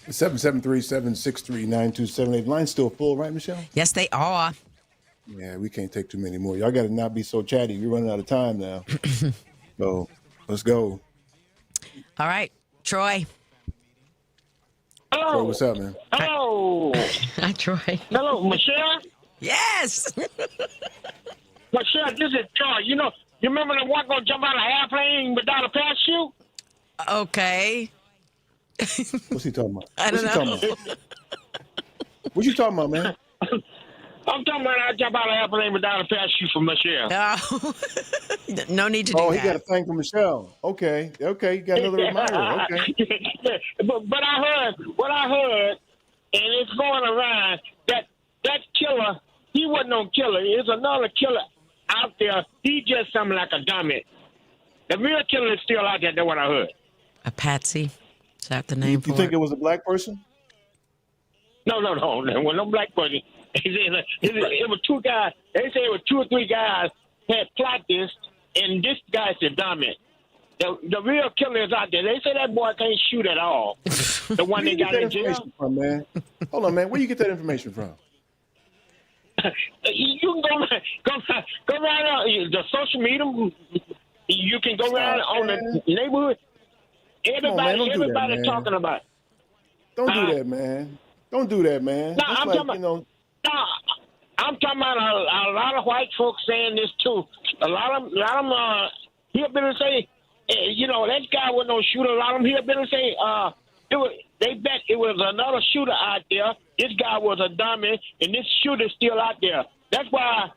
773-763-9278. Line's still full, right, Michelle? Yes, they are. Yeah, we can't take too many more. Y'all got to not be so chatty. We're running out of time now. So let's go. All right, Troy. Hello. Troy, what's up, man? Hello. Hi, Troy. Hello, Michelle. Yes. Michelle, this is Troy. You remember the one gonna jump out of an airplane without a parachute? Okay. What's he talking about? I don't know. What you talking about, man? I'm talking about I jump out of an airplane without a parachute for Michelle. Oh. No need to do that. that. He got a thing for Michelle. Okay, you got another reminder. Okay. But I heard, and it's going around that killer, he wasn't no killer. There's another killer out there. He just something like a dummy. The real killer is still out there. That's what I heard. A patsy. Is that the name for You think it was a black person? No. There was no black person. It was two guys. They say it was 2 or 3 guys had plotted this, and this guy's the dummy. The real killer is out there. They say that boy can't shoot at all. The one they got in jail. From, man? Hold on, man. Where you get that information from? You can go around the social media. You can go around on the neighborhood. Everybody talking about it. Don't do that, man. Don't do that, man. No, I'm talking about a lot of white folks saying this too. A lot of them hillbillies say, that guy was no shooter. A lot of them hillbillies say, they bet it was another shooter out there. This guy was a dummy, and this shooter's still out there. That's why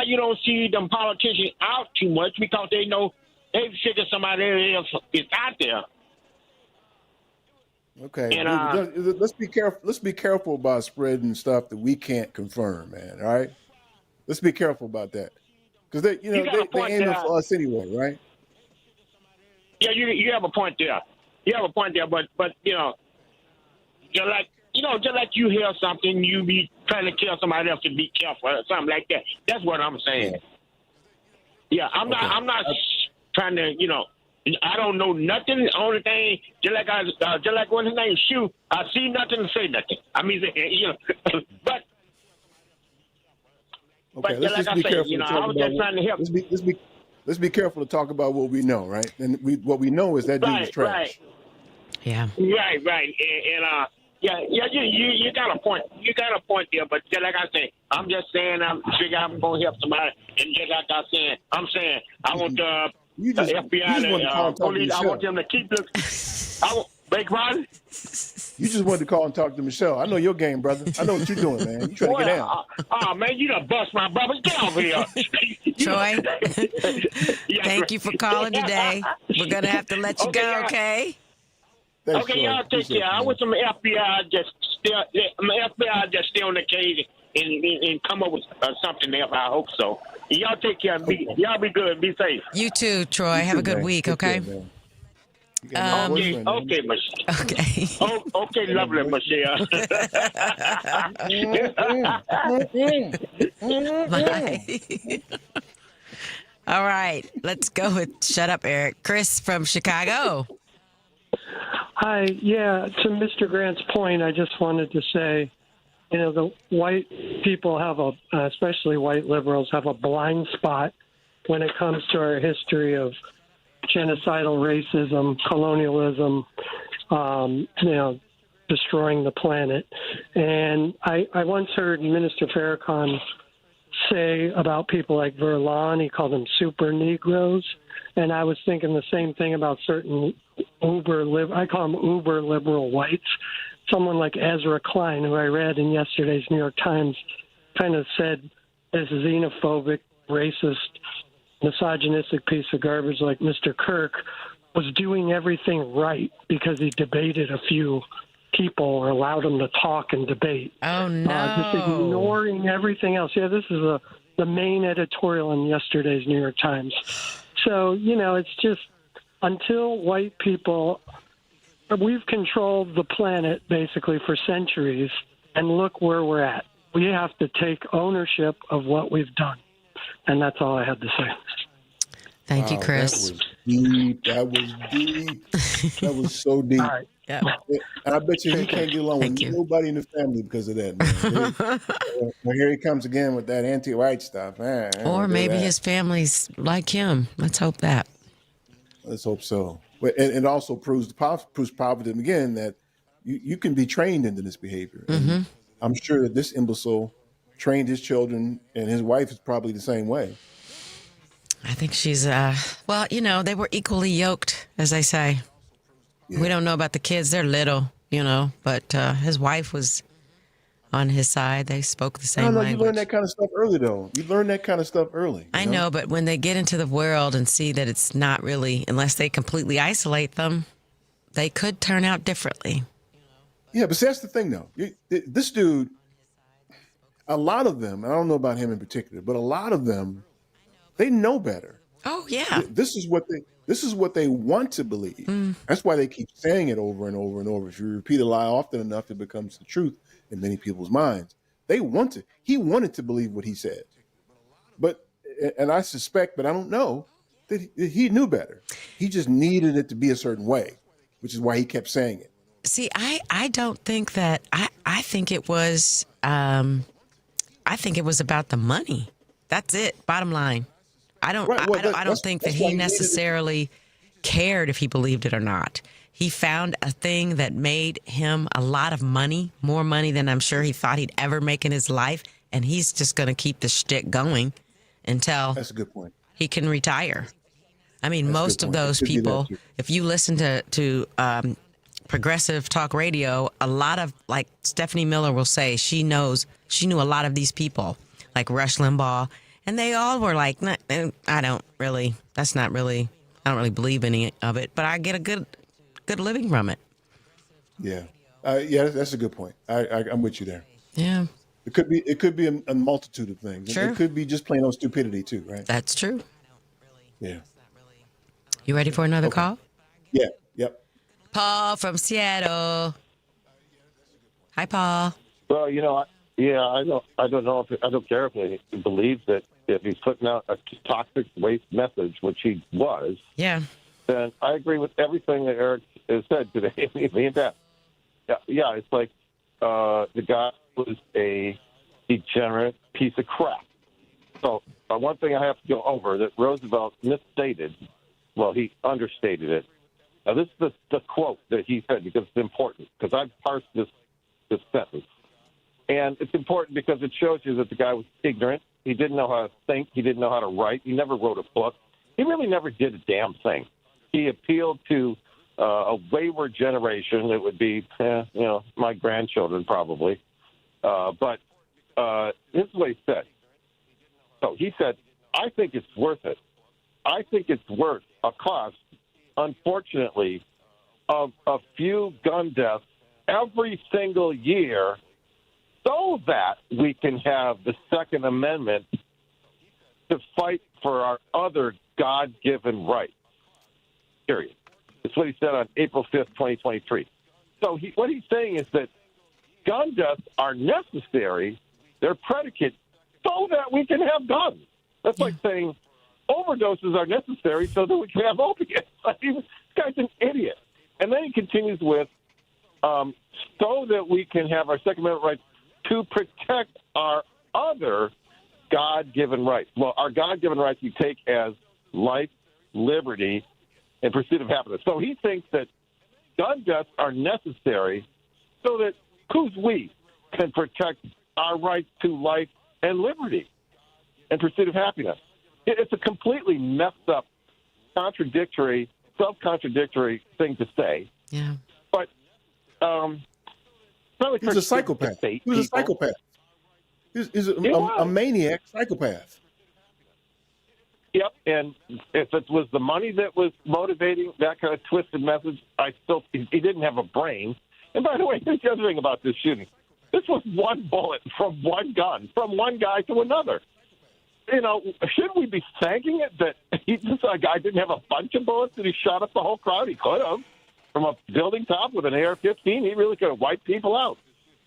you don't see them politicians out too much, because they know they figure somebody else is out there. Okay, And, let's be careful. Let's be careful about spreading stuff that we can't confirm, man. All right, let's be careful about that, because they aiming for us anyway, right? Yeah, you have a point there. But just like you hear something, you be trying to tell somebody else to be careful or something like that. That's what I'm saying. Yeah, I'm not trying to, I don't know nothing. The only thing, just like what's his name, Shoe, I see nothing to say nothing. I mean, but let's like just be careful. I was just trying to help. Let's be careful to talk about what we know, right? And what we know is that dude is trash. Right. Yeah. Right. And you got a point. You got a point there. But just like I say, I'm just saying I'm going to help somebody. And just like I'm saying I want the FBI, the police. I want them to keep the. Beg pardon? You just wanted to call and talk to Michelle. I know your game, brother. I know what you're doing, man. You trying to get down. Man, you done bust my brother. Get over here. Troy, thank you for calling today. We're going to have to let you go, okay? Thanks, okay, y'all take care. I want some FBI just stay on the case and come up with something else. I hope so. Y'all take care. Y'all be good. Be safe. You too, Troy. Have a good week, okay? Okay, Michelle. Okay. Okay, lovely, Michelle. Bye. All right, let's go with Shut Up, Eric. Chris from Chicago. Hi, to Mr. Grant's point, I just wanted to say, the white people especially white liberals, have a blind spot when it comes to our history of genocidal racism, colonialism, destroying the planet. And I once heard Minister Farrakhan say about people like Verlon, he called them super Negroes. And I was thinking the same thing about certain I call them uber liberal whites. Someone like Ezra Klein, who I read in yesterday's New York Times, kind of said is xenophobic, racist misogynistic piece of garbage like Mr. Kirk was doing everything right because he debated a few people or allowed them to talk and debate. Oh, no. Just ignoring everything else. Yeah, this is the main editorial in yesterday's New York Times. So, it's just until white people, we've controlled the planet basically for centuries, and look where we're at. We have to take ownership of what we've done. And that's all I had to say. Thank you, Chris. That was deep. That was so deep. All right. Yeah. And I bet you he can't get along with nobody in the family because of that, man. Well, here he comes again with that anti-white stuff. Or maybe his family's like him. Let's hope that. Let's hope so. But it also proves positive again that you can be trained into this behavior. Mm-hmm. I'm sure that this imbecile trained his children, and his wife is probably the same way. I think she's, they were equally yoked, as they say. Yeah. We don't know about the kids. They're little, but his wife was on his side. They spoke the same language. You learn that kind of stuff early, though. You learn that kind of stuff early. I know, but when they get into the world and see that it's not really, unless they completely isolate them, they could turn out differently. Yeah, but see, that's the thing, though. This dude, a lot of them, and I don't know about him in particular, but a lot of them, they know better. Oh, yeah. This is what they want to believe. That's why they keep saying it over and over and over. If you repeat a lie often enough, it becomes the truth in many people's minds. He wanted to believe what he said. And I suspect, but I don't know, that he knew better. He just needed it to be a certain way, which is why he kept saying it. See, I don't think that, I think it was, about the money. That's it. Bottom line. I don't think that he necessarily cared if he believed it or not. He found a thing that made him a lot of money, more money than I'm sure he thought he'd ever make in his life, and he's just going to keep the shtick going until that's a good point. He can retire. I mean, most of those people, if you listen to progressive talk radio, a lot of, like Stephanie Miller will say, she knew a lot of these people, like Rush Limbaugh. And they all were like, I don't really believe any of it, but I get a good living from it. Yeah. That's a good point. I'm with you there. Yeah. It could be a multitude of things. Sure. It could be just plain old stupidity too, right? That's true. Yeah. You ready for another call? Yeah. Yep. Paul from Seattle. Hi, Paul. Well, I don't know if I don't care if he believes that if he's putting out a toxic waste message, which he was. Yeah. Then I agree with everything that Eric has said today. Me and that. Yeah. It's like the guy was a degenerate piece of crap. So one thing I have to go over that Roosevelt misstated. Well, he understated it. Now this is the quote that he said because it's important because I've parsed this sentence. And it's important because it shows you that the guy was ignorant. He didn't know how to think. He didn't know how to write. He never wrote a book. He really never did a damn thing. He appealed to a wayward generation. It would be, my grandchildren probably. But this is what he said. So he said, I think it's worth it. I think it's worth a cost, unfortunately, of a few gun deaths every single year so that we can have the Second Amendment to fight for our other God-given rights, period. That's what he said on April 5th, 2023. So what he's saying is that gun deaths are necessary, they're predicate, so that we can have guns. That's like saying overdoses are necessary so that we can have opiates. I mean, this guy's an idiot. And then he continues with, so that we can have our Second Amendment rights to protect our other God-given rights. Well, our God-given rights we take as life, liberty, and pursuit of happiness. So he thinks that gun deaths are necessary so that we can protect our rights to life and liberty and pursuit of happiness. It's a completely messed up, contradictory, self-contradictory thing to say. Yeah. But he's a psychopath. He was a psychopath. He's a maniac psychopath. Yep, and if it was the money that was motivating that kind of twisted message, he didn't have a brain. And by the way, here's the other thing about this shooting. This was one bullet from one gun, from one guy to another. You know, shouldn't we be thanking it that this guy didn't have a bunch of bullets and he shot up the whole crowd? He could have. From a building top with an AR-15, he really could have wiped people out.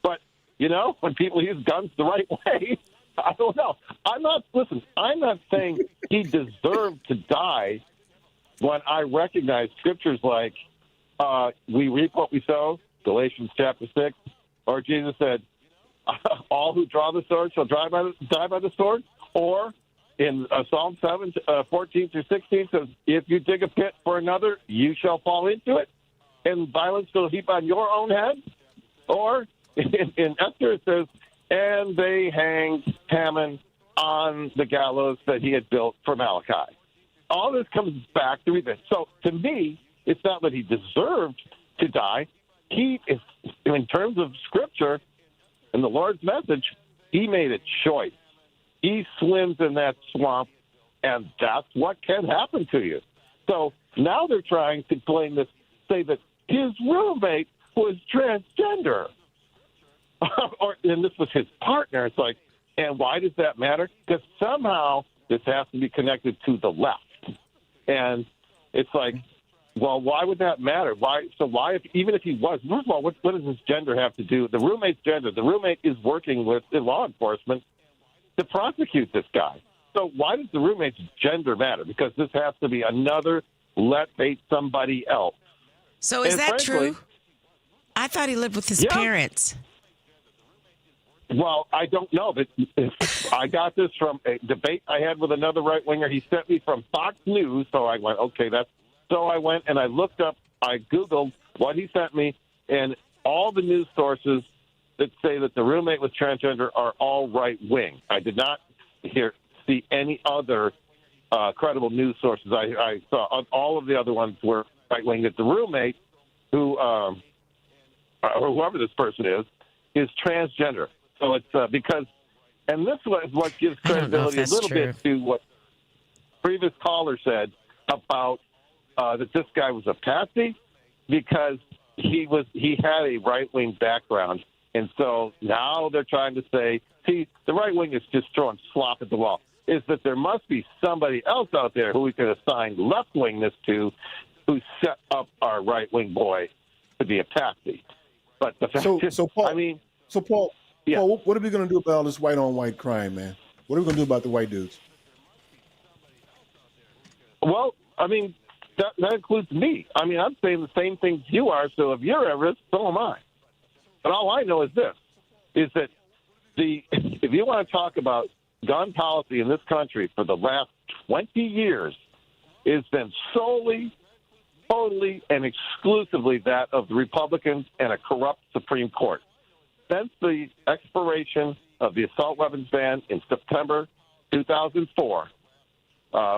But, you know, when people use guns the right way, I don't know. I'm not saying he deserved to die when I recognize scriptures like we reap what we sow, Galatians chapter 6, or Jesus said, all who draw the sword shall die by the sword, or in Psalm 7, 14 through 16 says, if you dig a pit for another, you shall fall into it, and violence will heap on your own head. Or in Esther it says, and they hanged Haman on the gallows that he had built for Malachi. All this comes back to revenge. So to me, it's not that he deserved to die. He is, in terms of Scripture and the Lord's message, he made a choice. He swims in that swamp, and that's what can happen to you. So now they're trying to blame this, say that his roommate was transgender. And this was his partner. It's like, and why does that matter? Because somehow this has to be connected to the left. And it's like, well, why would that matter? Why? So why, even if he was, first of all, what does his gender have to do? The roommate's gender. The roommate is working with the law enforcement to prosecute this guy. So why does the roommate's gender matter? Because this has to be another let's hate somebody else. So is that true? I thought he lived with his parents. Well, I don't know. But I got this from a debate I had with another right-winger. He sent me from Fox News, so I went, okay, that's... So I went and I looked up, I Googled what he sent me, and all the news sources that say that the roommate was transgender are all right-wing. I did not see any other credible news sources. I saw all of the other ones were right-wing. That the roommate, or whoever this person is transgender. So it's because, and this is what gives credibility a little bit to what previous caller said about that this guy was a patsy, because he had a right-wing background. And so now they're trying to say, see, the right wing is just throwing slop at the wall, is that there must be somebody else out there who we could assign left-wingness to who set up our right-wing boy to be a patsy. But the fact is, Paul, Paul, what are we going to do about all this white-on-white crime, man? What are we going to do about the white dudes? Well, I mean, that includes me. I mean, I'm saying the same things you are, so if you're at risk, so am I. But all I know is this, is that if you want to talk about gun policy in this country for the last 20 years, it's been solely, totally, and exclusively that of the Republicans and a corrupt Supreme Court. Since the expiration of the assault weapons ban in September 2004,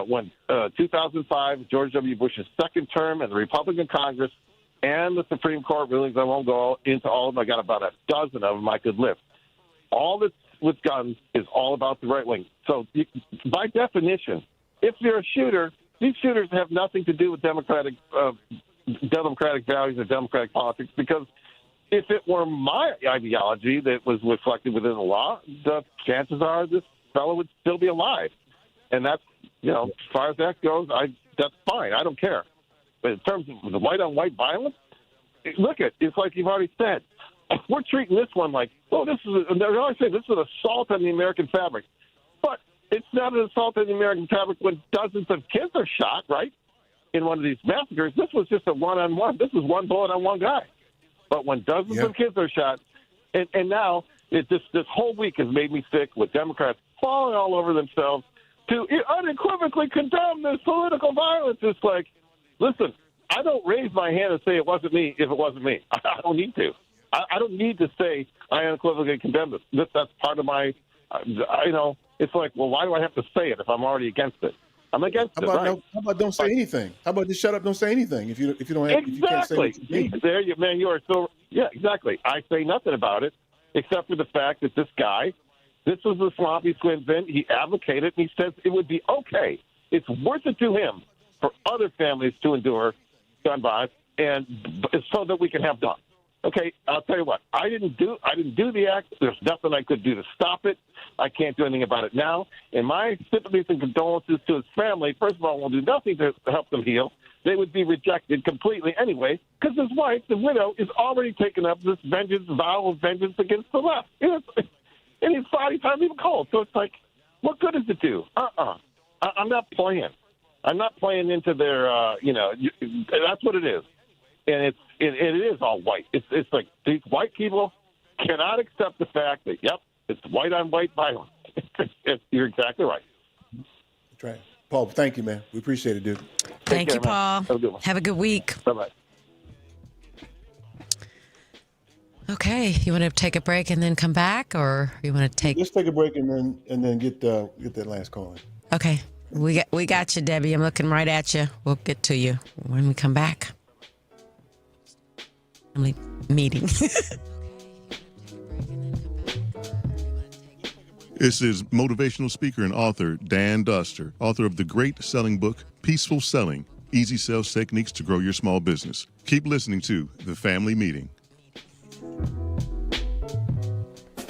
when 2005, George W. Bush's second term and the Republican Congress and the Supreme Court rulings, I won't go into all of them. I got about a dozen of them I could list. All this with guns is all about the right wing. So by definition, if you're a shooter, these shooters have nothing to do with democratic values or democratic politics, because if it were my ideology that was reflected within the law, the chances are this fellow would still be alive. And that's, as far as that goes, that's fine. I don't care. But in terms of the white-on-white violence, it's like you've already said. We're treating this one like, they're always saying this is an assault on the American fabric. But it's not an assault on the American fabric when dozens of kids are shot, right, in one of these massacres. This was just a one-on-one. This was one bullet on one guy. But when dozens of kids are shot, and now this whole week has made me sick with Democrats falling all over themselves to unequivocally condemn this political violence. It's like, listen, I don't raise my hand and say it wasn't me if it wasn't me. I don't need to. I don't need to say I unequivocally condemn this. That's part of my, it's like, well, why do I have to say it if I'm already against it? I'm against it, right? How about don't say anything? How about just shut up, don't say anything if you don't have, exactly. If you can't say what you think. There you, man, you are so, exactly. I say nothing about it except for the fact that this guy, this was the swamp he swims in. He advocated, and he says it would be okay it's worth it to him for other families to endure gun violence, and so that we can have done. Okay, I'll tell you what. I didn't do the act. There's nothing I could do to stop it. I can't do anything about it now. And my sympathies and condolences to his family. First of all, will do nothing to help them heal. They would be rejected completely anyway, because his wife, the widow, is already taken up this vow of vengeance against the left. And his body's not even cold. So it's like, what good does it do? I'm not playing. I'm not playing into their, that's what it is. And it is all white. It's like these white people cannot accept the fact that, yep, it's white on white violence. You're exactly right. That's right. Paul, thank you, man. We appreciate it, dude. Thank you, Paul. Have a good one. Have a good week. Bye-bye. Okay, you want to take a break and then come back, or you want to take? Let's take a break and then get that last call in. Okay, we got you, Debbie. I'm looking right at you. We'll get to you when we come back. Family meeting. This is motivational speaker and author Dan Duster, author of the great-selling book, Peaceful Selling, Easy Sales Techniques to Grow Your Small Business. Keep listening to The Family Meeting.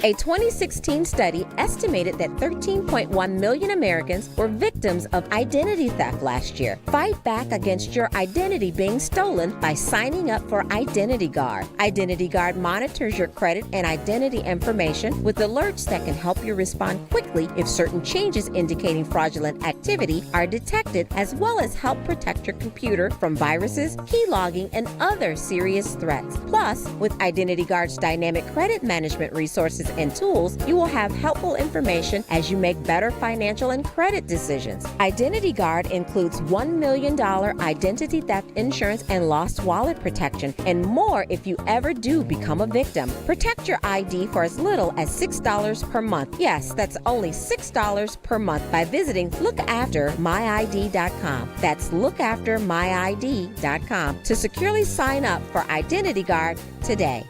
A 2016 study estimated that 13.1 million Americans were victims of identity theft last year. Fight back against your identity being stolen by signing up for Identity Guard. Identity Guard monitors your credit and identity information with alerts that can help you respond quickly if certain changes indicating fraudulent activity are detected, as well as help protect your computer from viruses, keylogging, and other serious threats. Plus, with Identity Guard's dynamic credit management resources and tools, you will have helpful information as you make better financial and credit decisions. Identity Guard includes $1 million identity theft insurance and lost wallet protection, and more if you ever do become a victim. Protect your ID for as little as $6 per month. Yes, that's only $6 per month by visiting lookaftermyid.com. That's lookaftermyid.com to securely sign up for Identity Guard today.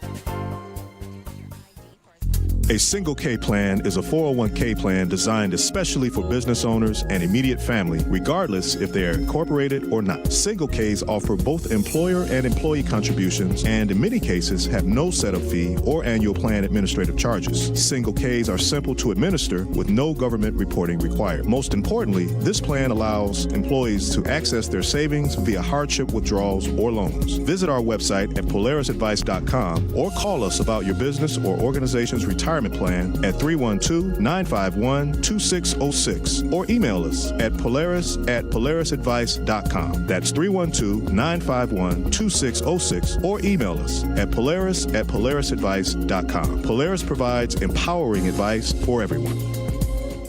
A single K plan is a 401k plan designed especially for business owners and immediate family, regardless if they are incorporated or not. Single Ks offer both employer and employee contributions, and in many cases have no setup fee or annual plan administrative charges. Single Ks are simple to administer with no government reporting required. Most importantly, this plan allows employees to access their savings via hardship withdrawals or loans. Visit our website at polarisadvice.com or call us about your business or organization's retirement plan at 312-951-2606 or email us at polarisadvice.com. That's 312-951-2606 or email us at polarisadvice.com. Polaris provides empowering advice for everyone.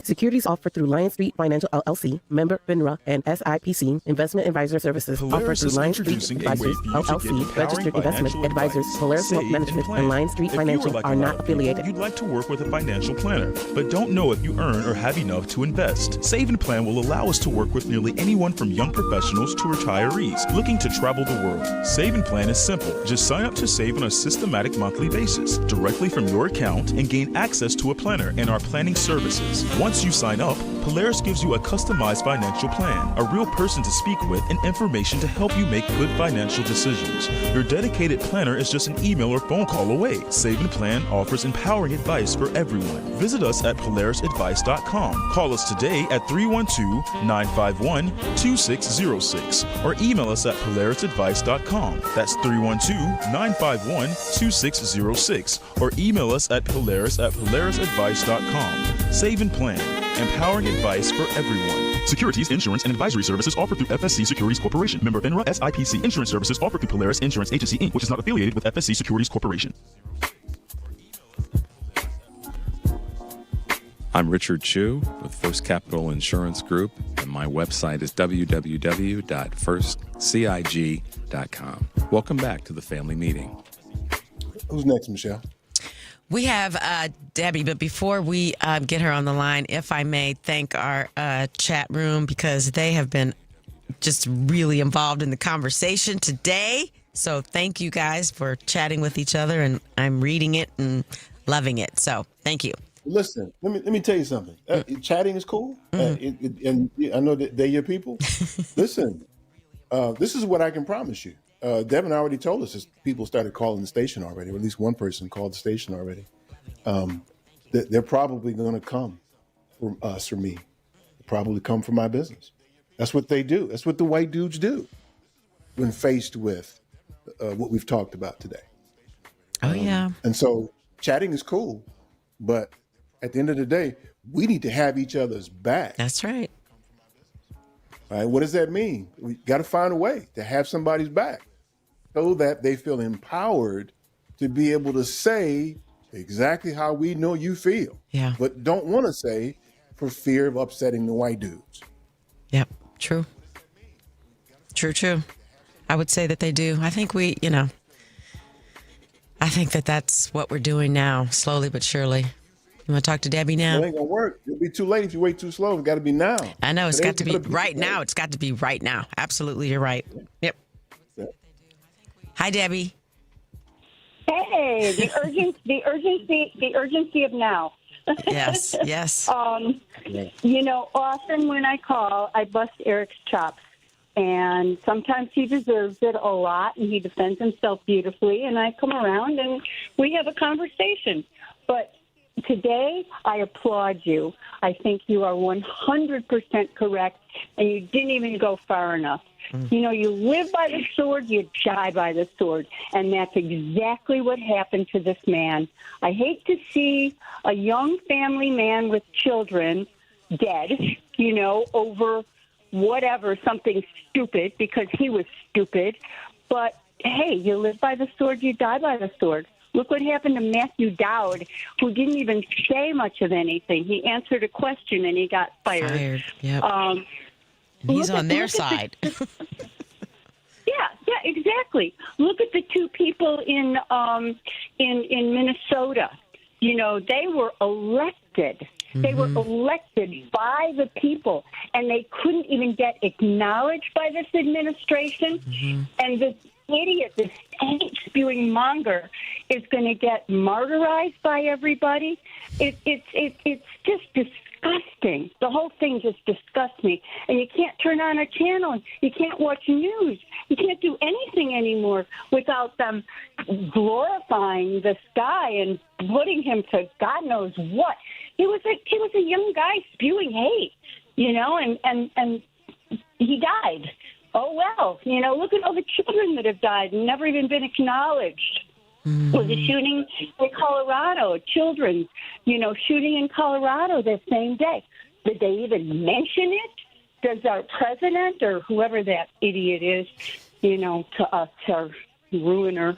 Securities offered through Lion Street Financial LLC, member FINRA, and SIPC. Investment advisor services Polaris offered through is Lion Street introducing a way Advisors for you to get LLC, empowering registered investment financial advisors. advice. Polaris Wealth Save Management and and plan. Lion Street If you Financial like are a lot not of people, affiliated. You'd like to work with a financial planner, but don't know if you earn or have enough to invest. Save and Plan will allow us to work with nearly anyone from young professionals to retirees looking to travel the world. Save and Plan is simple. Just sign up to save on a systematic monthly basis directly from your account and gain access to a planner and our planning services. Once you sign up, Polaris gives you a customized financial plan, a real person to speak with, and information to help you make good financial decisions. Your dedicated planner is just an email or phone call away. Save and Plan offers empowering advice for everyone. Visit us at polarisadvice.com. Call us today at 312-951-2606 or email us at polarisadvice.com. That's 312-951-2606 or email us at polarisadvice.com. Save and Plan. Empowering advice for everyone. Securities, insurance, and advisory services offered through FSC Securities Corporation. Member FINRA, SIPC. Insurance services offered through Polaris Insurance Agency, Inc., which is not affiliated with FSC Securities Corporation. I'm Richard Chu with First Capital Insurance Group, and my website is www.firstcig.com. Welcome back to the family meeting. Who's next, Michelle? We have Debbie, but before we get her on the line, if I may thank our chat room because they have been just really involved in the conversation today. So thank you guys for chatting with each other, and I'm reading it and loving it. So thank you. Listen, let me tell you something. Chatting is cool, and I know that they're your people. Listen, this is what I can promise you. Devin already told us as people started calling the station already, or at least one person called the station already. That they're probably going to come from us or me. They'll probably come from my business. That's what they do. That's what the white dudes do when faced with what we've talked about today. Oh, yeah. And so chatting is cool, but at the end of the day, we need to have each other's back. That's right. All right. What does that mean? We got to find a way to have somebody's back so that they feel empowered to be able to say exactly how we know you feel. Yeah. But don't want to say for fear of upsetting the white dudes. Yep. True. True. I would say that they do. I think I think that's what we're doing now, slowly but surely. You want to talk to Debbie now? It ain't going to work. It'll be too late if you wait too slow. It's got to be now. I know. It's got to be right today. now. It's got to be right now. Absolutely. You're right. Yep. Hi, Debbie. Hey, the urgency of now. Yes. Often when I call, I bust Eric's chops. And sometimes he deserves it a lot, and he defends himself beautifully. And I come around, and we have a conversation. But today, I applaud you. I think you are 100% correct, and you didn't even go far enough. You live by the sword, you die by the sword. And that's exactly what happened to this man. I hate to see a young family man with children dead, over whatever, something stupid, because he was stupid. But, hey, you live by the sword, you die by the sword. Look what happened to Matthew Dowd, who didn't even say much of anything. He answered a question and he got fired. Yep. He's on their side. Yeah, exactly. Look at the two people in Minnesota. They were elected. They were elected by the people, and they couldn't even get acknowledged by this administration. And this idiot, this hate-spewing monger, is going to get martyrized by everybody. It's just disgusting. The whole thing just disgusts me. And you can't turn on a channel. You can't watch news. You can't do anything anymore without them glorifying this guy and putting him to God knows what. He was a young guy spewing hate, and he died. Oh, well, look at all the children that have died and never even been acknowledged. Was a shooting in Colorado, children, shooting in Colorado the same day. Did they even mention it? Does our president or whoever that idiot is, to us, our ruiner,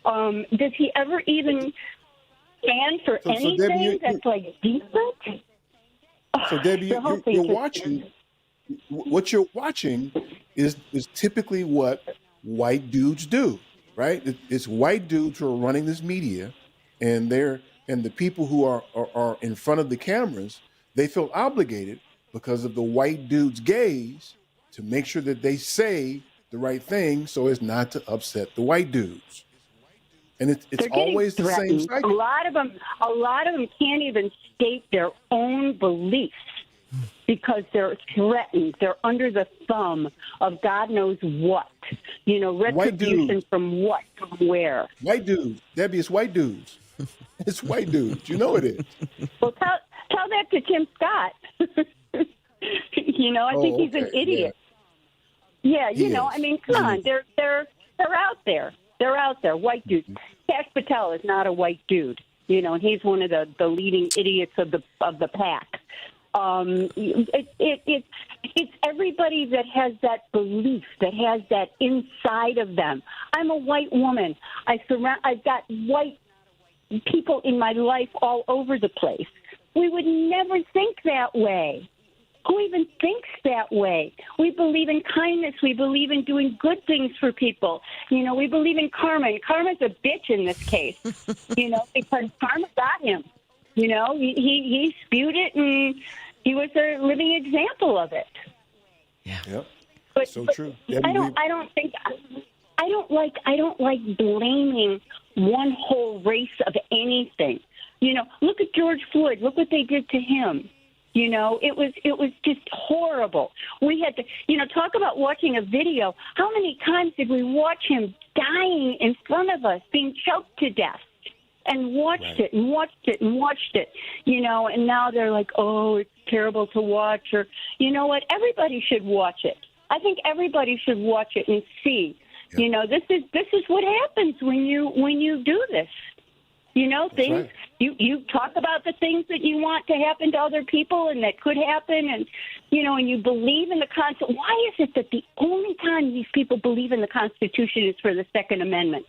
does he ever even stand for anything Debbie, that's like decent? So, Debbie, you're watching. What you're watching is typically what white dudes do, right? It's white dudes who are running this media, and the people who are in front of the cameras, they feel obligated because of the white dude's gaze to make sure that they say the right thing so as not to upset the white dudes. And it's always the same cycle. A lot of them can't even state their own beliefs because they're threatened. They're under the thumb of God knows what. Retribution from what, from where. White dudes. Debbie, it's white dudes. It's white dudes. You know it is. Well, tell that to Tim Scott. I think he's an idiot. Yeah, come on. They're out there. They're out there, white dudes. Kash Patel is not a white dude, and he's one of the leading idiots of the pack. It's everybody that has that belief, that has that inside of them. I'm a white woman. I've got white people in my life all over the place. We would never think that way. Who even thinks that way? We believe in kindness. We believe in doing good things for people. We believe in karma. And karma's a bitch in this case, because karma got him. He spewed it, and he was a living example of it. Yeah. Yep. But, so but true. I don't like blaming one whole race of anything. You know, look at George Floyd. Look what they did to him. You know, it was just horrible. We had to, you know, talk about watching a video. How many times did we watch him dying in front of us, being choked to death? And watched it and watched it and watched it, you know, and now they're like, oh, it's terrible to watch. Or, you know what, everybody should watch it. I think everybody should watch it and see, you know, this is what happens when you do this. You know, things, you talk about the things that you want to happen to other people and that could happen, and, you know, and you believe in the Constitution. Why is it that the only time these people believe in the Constitution is for the Second Amendment?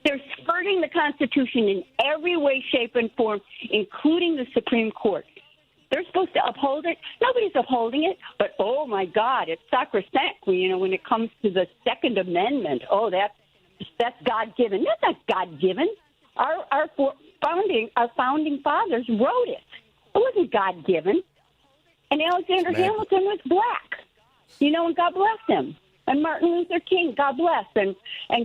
They're skirting the Constitution in every way, shape, and form, including the Supreme Court. They're supposed to uphold it. Nobody's upholding it. But, oh, my God, it's sacrosanct, you know, when it comes to the Second Amendment. Oh, that's God-given. That's not God-given. Our founding fathers wrote it. It wasn't God-given. And Alexander Hamilton was black, you know, and God bless him. And Martin Luther King, God bless, and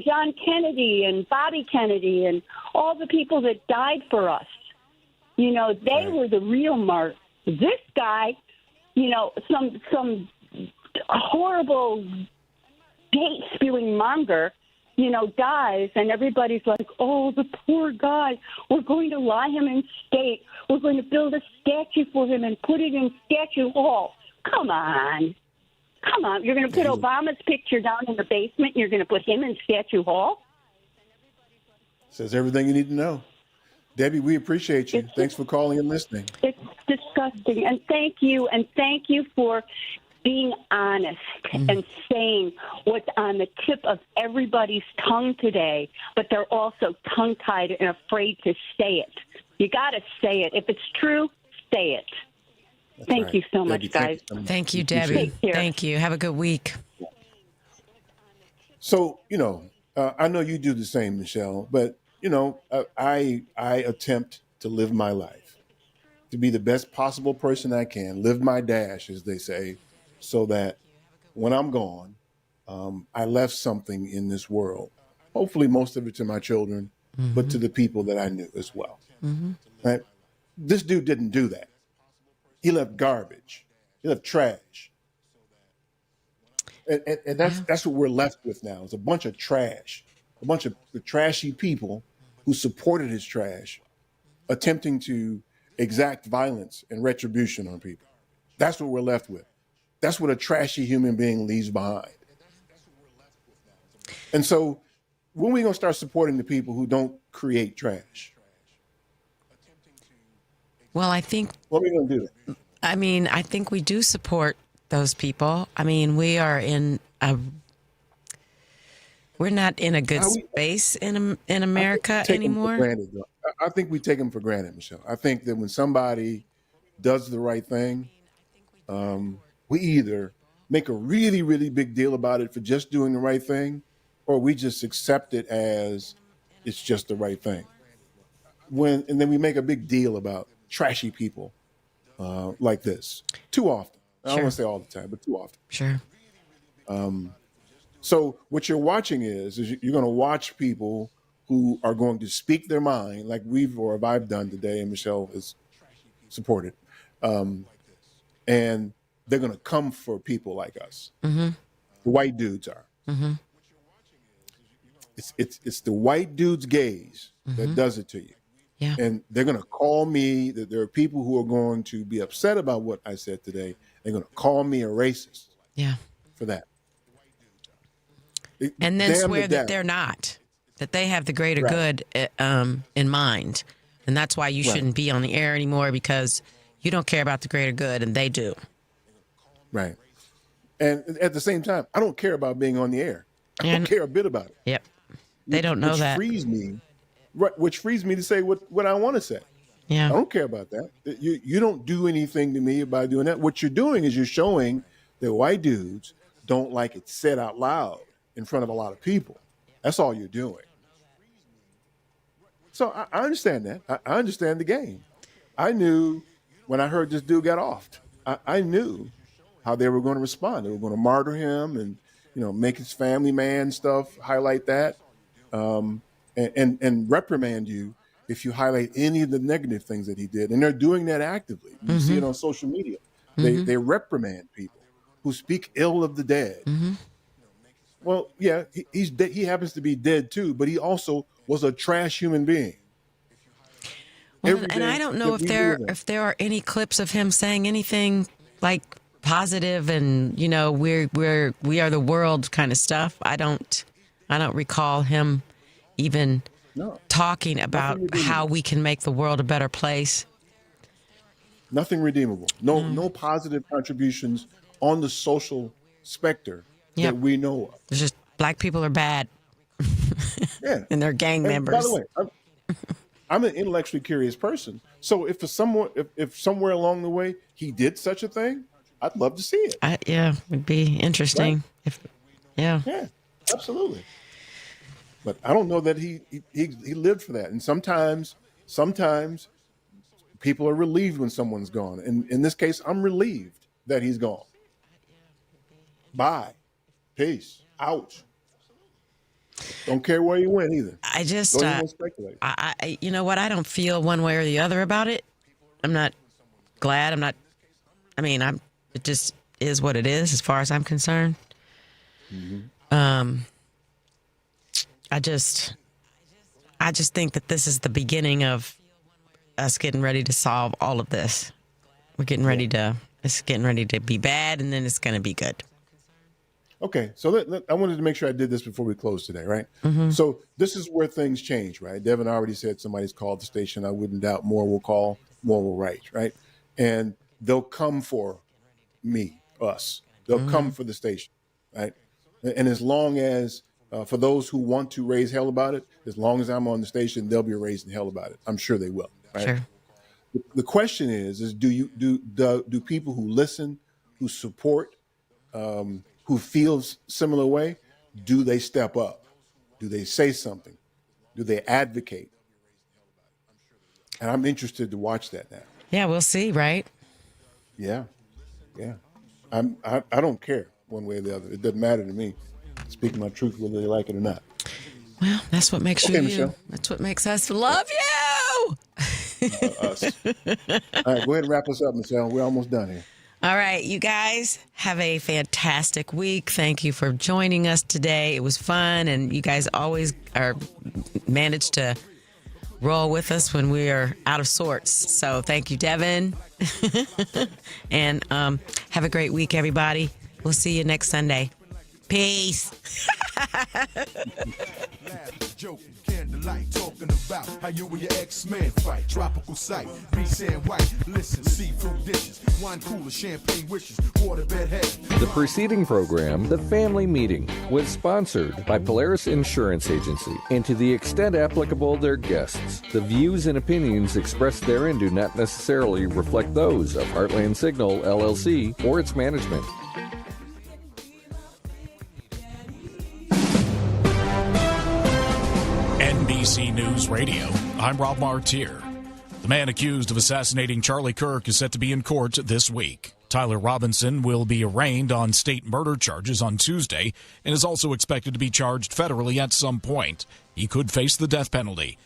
John Kennedy and Bobby Kennedy and all the people that died for us. You know, they were the real martyrs. This guy, you know, some horrible hate-spewing monger, you know, dies, and everybody's like, oh, the poor guy. We're going to lie him in state. We're going to build a statue for him and put it in Statue Hall. Come on. Come on, you're going to put Obama's picture down in the basement and you're going to put him in Statue Hall? Says everything you need to know. Debbie, we appreciate you. Thanks for calling and listening. It's disgusting. And thank you for being honest and saying what's on the tip of everybody's tongue today, but they're also tongue-tied and afraid to say it. You got to say it. If it's true, say it. Thank you so much, guys. Thank you, Debbie. Thank you. Have a good week. So, you know, I know you do the same, Michelle, but, you know, I attempt to live my life, to be the best possible person I can, live my dash, as they say, so that when I'm gone, I left something in this world. Hopefully most of it to my children, but to the people that I knew as well. Right? This dude didn't do that. He left garbage. He left trash. And that's what we're left with now, is a bunch of trash, a bunch of the trashy people who supported his trash, attempting to exact violence and retribution on people. That's what we're left with. That's what a trashy human being leaves behind. And so when are we going to start supporting the people who don't create trash? Well, I think... What are we going to do? I mean, I think we do support those people. I mean, we are in a... We're not in a good space in America anymore. I think we take them for granted, Michelle. I think that when somebody does the right thing, we either make a really, really big deal about it for just doing the right thing, or we just accept it as it's just the right thing. And then we make a big deal about trashy people like this too often. I don't want to say all the time, but too often. Sure. So what you're watching is you're going to watch people who are going to speak their mind, like I've done today, and Michelle has supported. And they're going to come for people like us. The white dudes are. It's the white dude's gaze that does it to you. Yeah. And they're going to call me, that there are people who are going to be upset about what I said today. They're going to call me a racist. Yeah. For that. And then swear that they're not, that they have the greater good in mind. And that's why you shouldn't be on the air anymore, because you don't care about the greater good and they do. Right. And at the same time, I don't care about being on the air. I don't care a bit about it. Yep. They don't know that. Which frees me to say what I want to say. Yeah. I don't care about that. You don't do anything to me by doing that. What you're doing is you're showing that white dudes don't like it said out loud in front of a lot of people. That's all you're doing. So I understand that. I understand the game. I knew when I heard this dude got offed, I knew how they were going to respond. They were going to martyr him and, make his family man stuff, highlight that, and reprimand you if you highlight any of the negative things that he did, and they're doing that actively. You see it on social media. They reprimand people who speak ill of the dead. Well, yeah, he happens to be dead too, but he also was a trash human being. Well, and I don't know if there are any clips of him saying anything like positive and, you know, we are the world kind of stuff. I don't recall him even talking about how we can make the world a better place. Nothing redeemable. No positive contributions on the social specter that we know of. It's just black people are bad. Yeah. And they're gang members. By the way, I'm an intellectually curious person. So if somewhere along the way he did such a thing, I'd love to see it. It'd be interesting. Right? Yeah, absolutely. But I don't know that he lived for that. And sometimes people are relieved when someone's gone. And in this case, I'm relieved that he's gone. Bye. Peace. Out. Don't care where you went either. I just, don't even speculate. You know what? I don't feel one way or the other about it. I'm not glad. It just is what it is as far as I'm concerned. I just think that this is the beginning of us getting ready to solve all of this. It's getting ready to be bad, and then it's going to be good. Okay, so I wanted to make sure I did this before we close today, right? So this is where things change, right? Devin already said somebody's called the station. I wouldn't doubt more will call, more will write, right? And they'll come for us. They'll come for the station, right? And as long as, for those who want to raise hell about it, as long as I'm on the station, they'll be raising hell about it. I'm sure they will, right? Sure. The question is do people who listen, who support, who feels similar way, do they step up? Do they say something? Do they advocate? And I'm interested to watch that now. Yeah, we'll see, right? Yeah. I don't care one way or the other. It doesn't matter to me. Speaking my truth, whether they like it or not. Well, that's what makes you Michelle. you. That's what makes us love you. Us. All right, go ahead and wrap us up, Michelle. We're almost done here. All right, you guys have a fantastic week. Thank you for joining us today. It was fun, and you guys always manage to roll with us when we are out of sorts. So thank you, Devin. And have a great week, everybody. We'll see you next Sunday. Peace. Joking, candlelight, talking about how you and your ex-man fight. Tropical sight, be saying white. Listen, seafood dishes, wine cooler, champagne wishes, waterbed head. The preceding program, The Family Meeting, was sponsored by Polaris Insurance Agency, and to the extent applicable, their guests. The views and opinions expressed therein do not necessarily reflect those of Heartland Signal, LLC, or its management. NBC News Radio, I'm Rob Martier. The man accused of assassinating Charlie Kirk is set to be in court this week. Tyler Robinson will be arraigned on state murder charges on Tuesday and is also expected to be charged federally at some point. He could face the death penalty.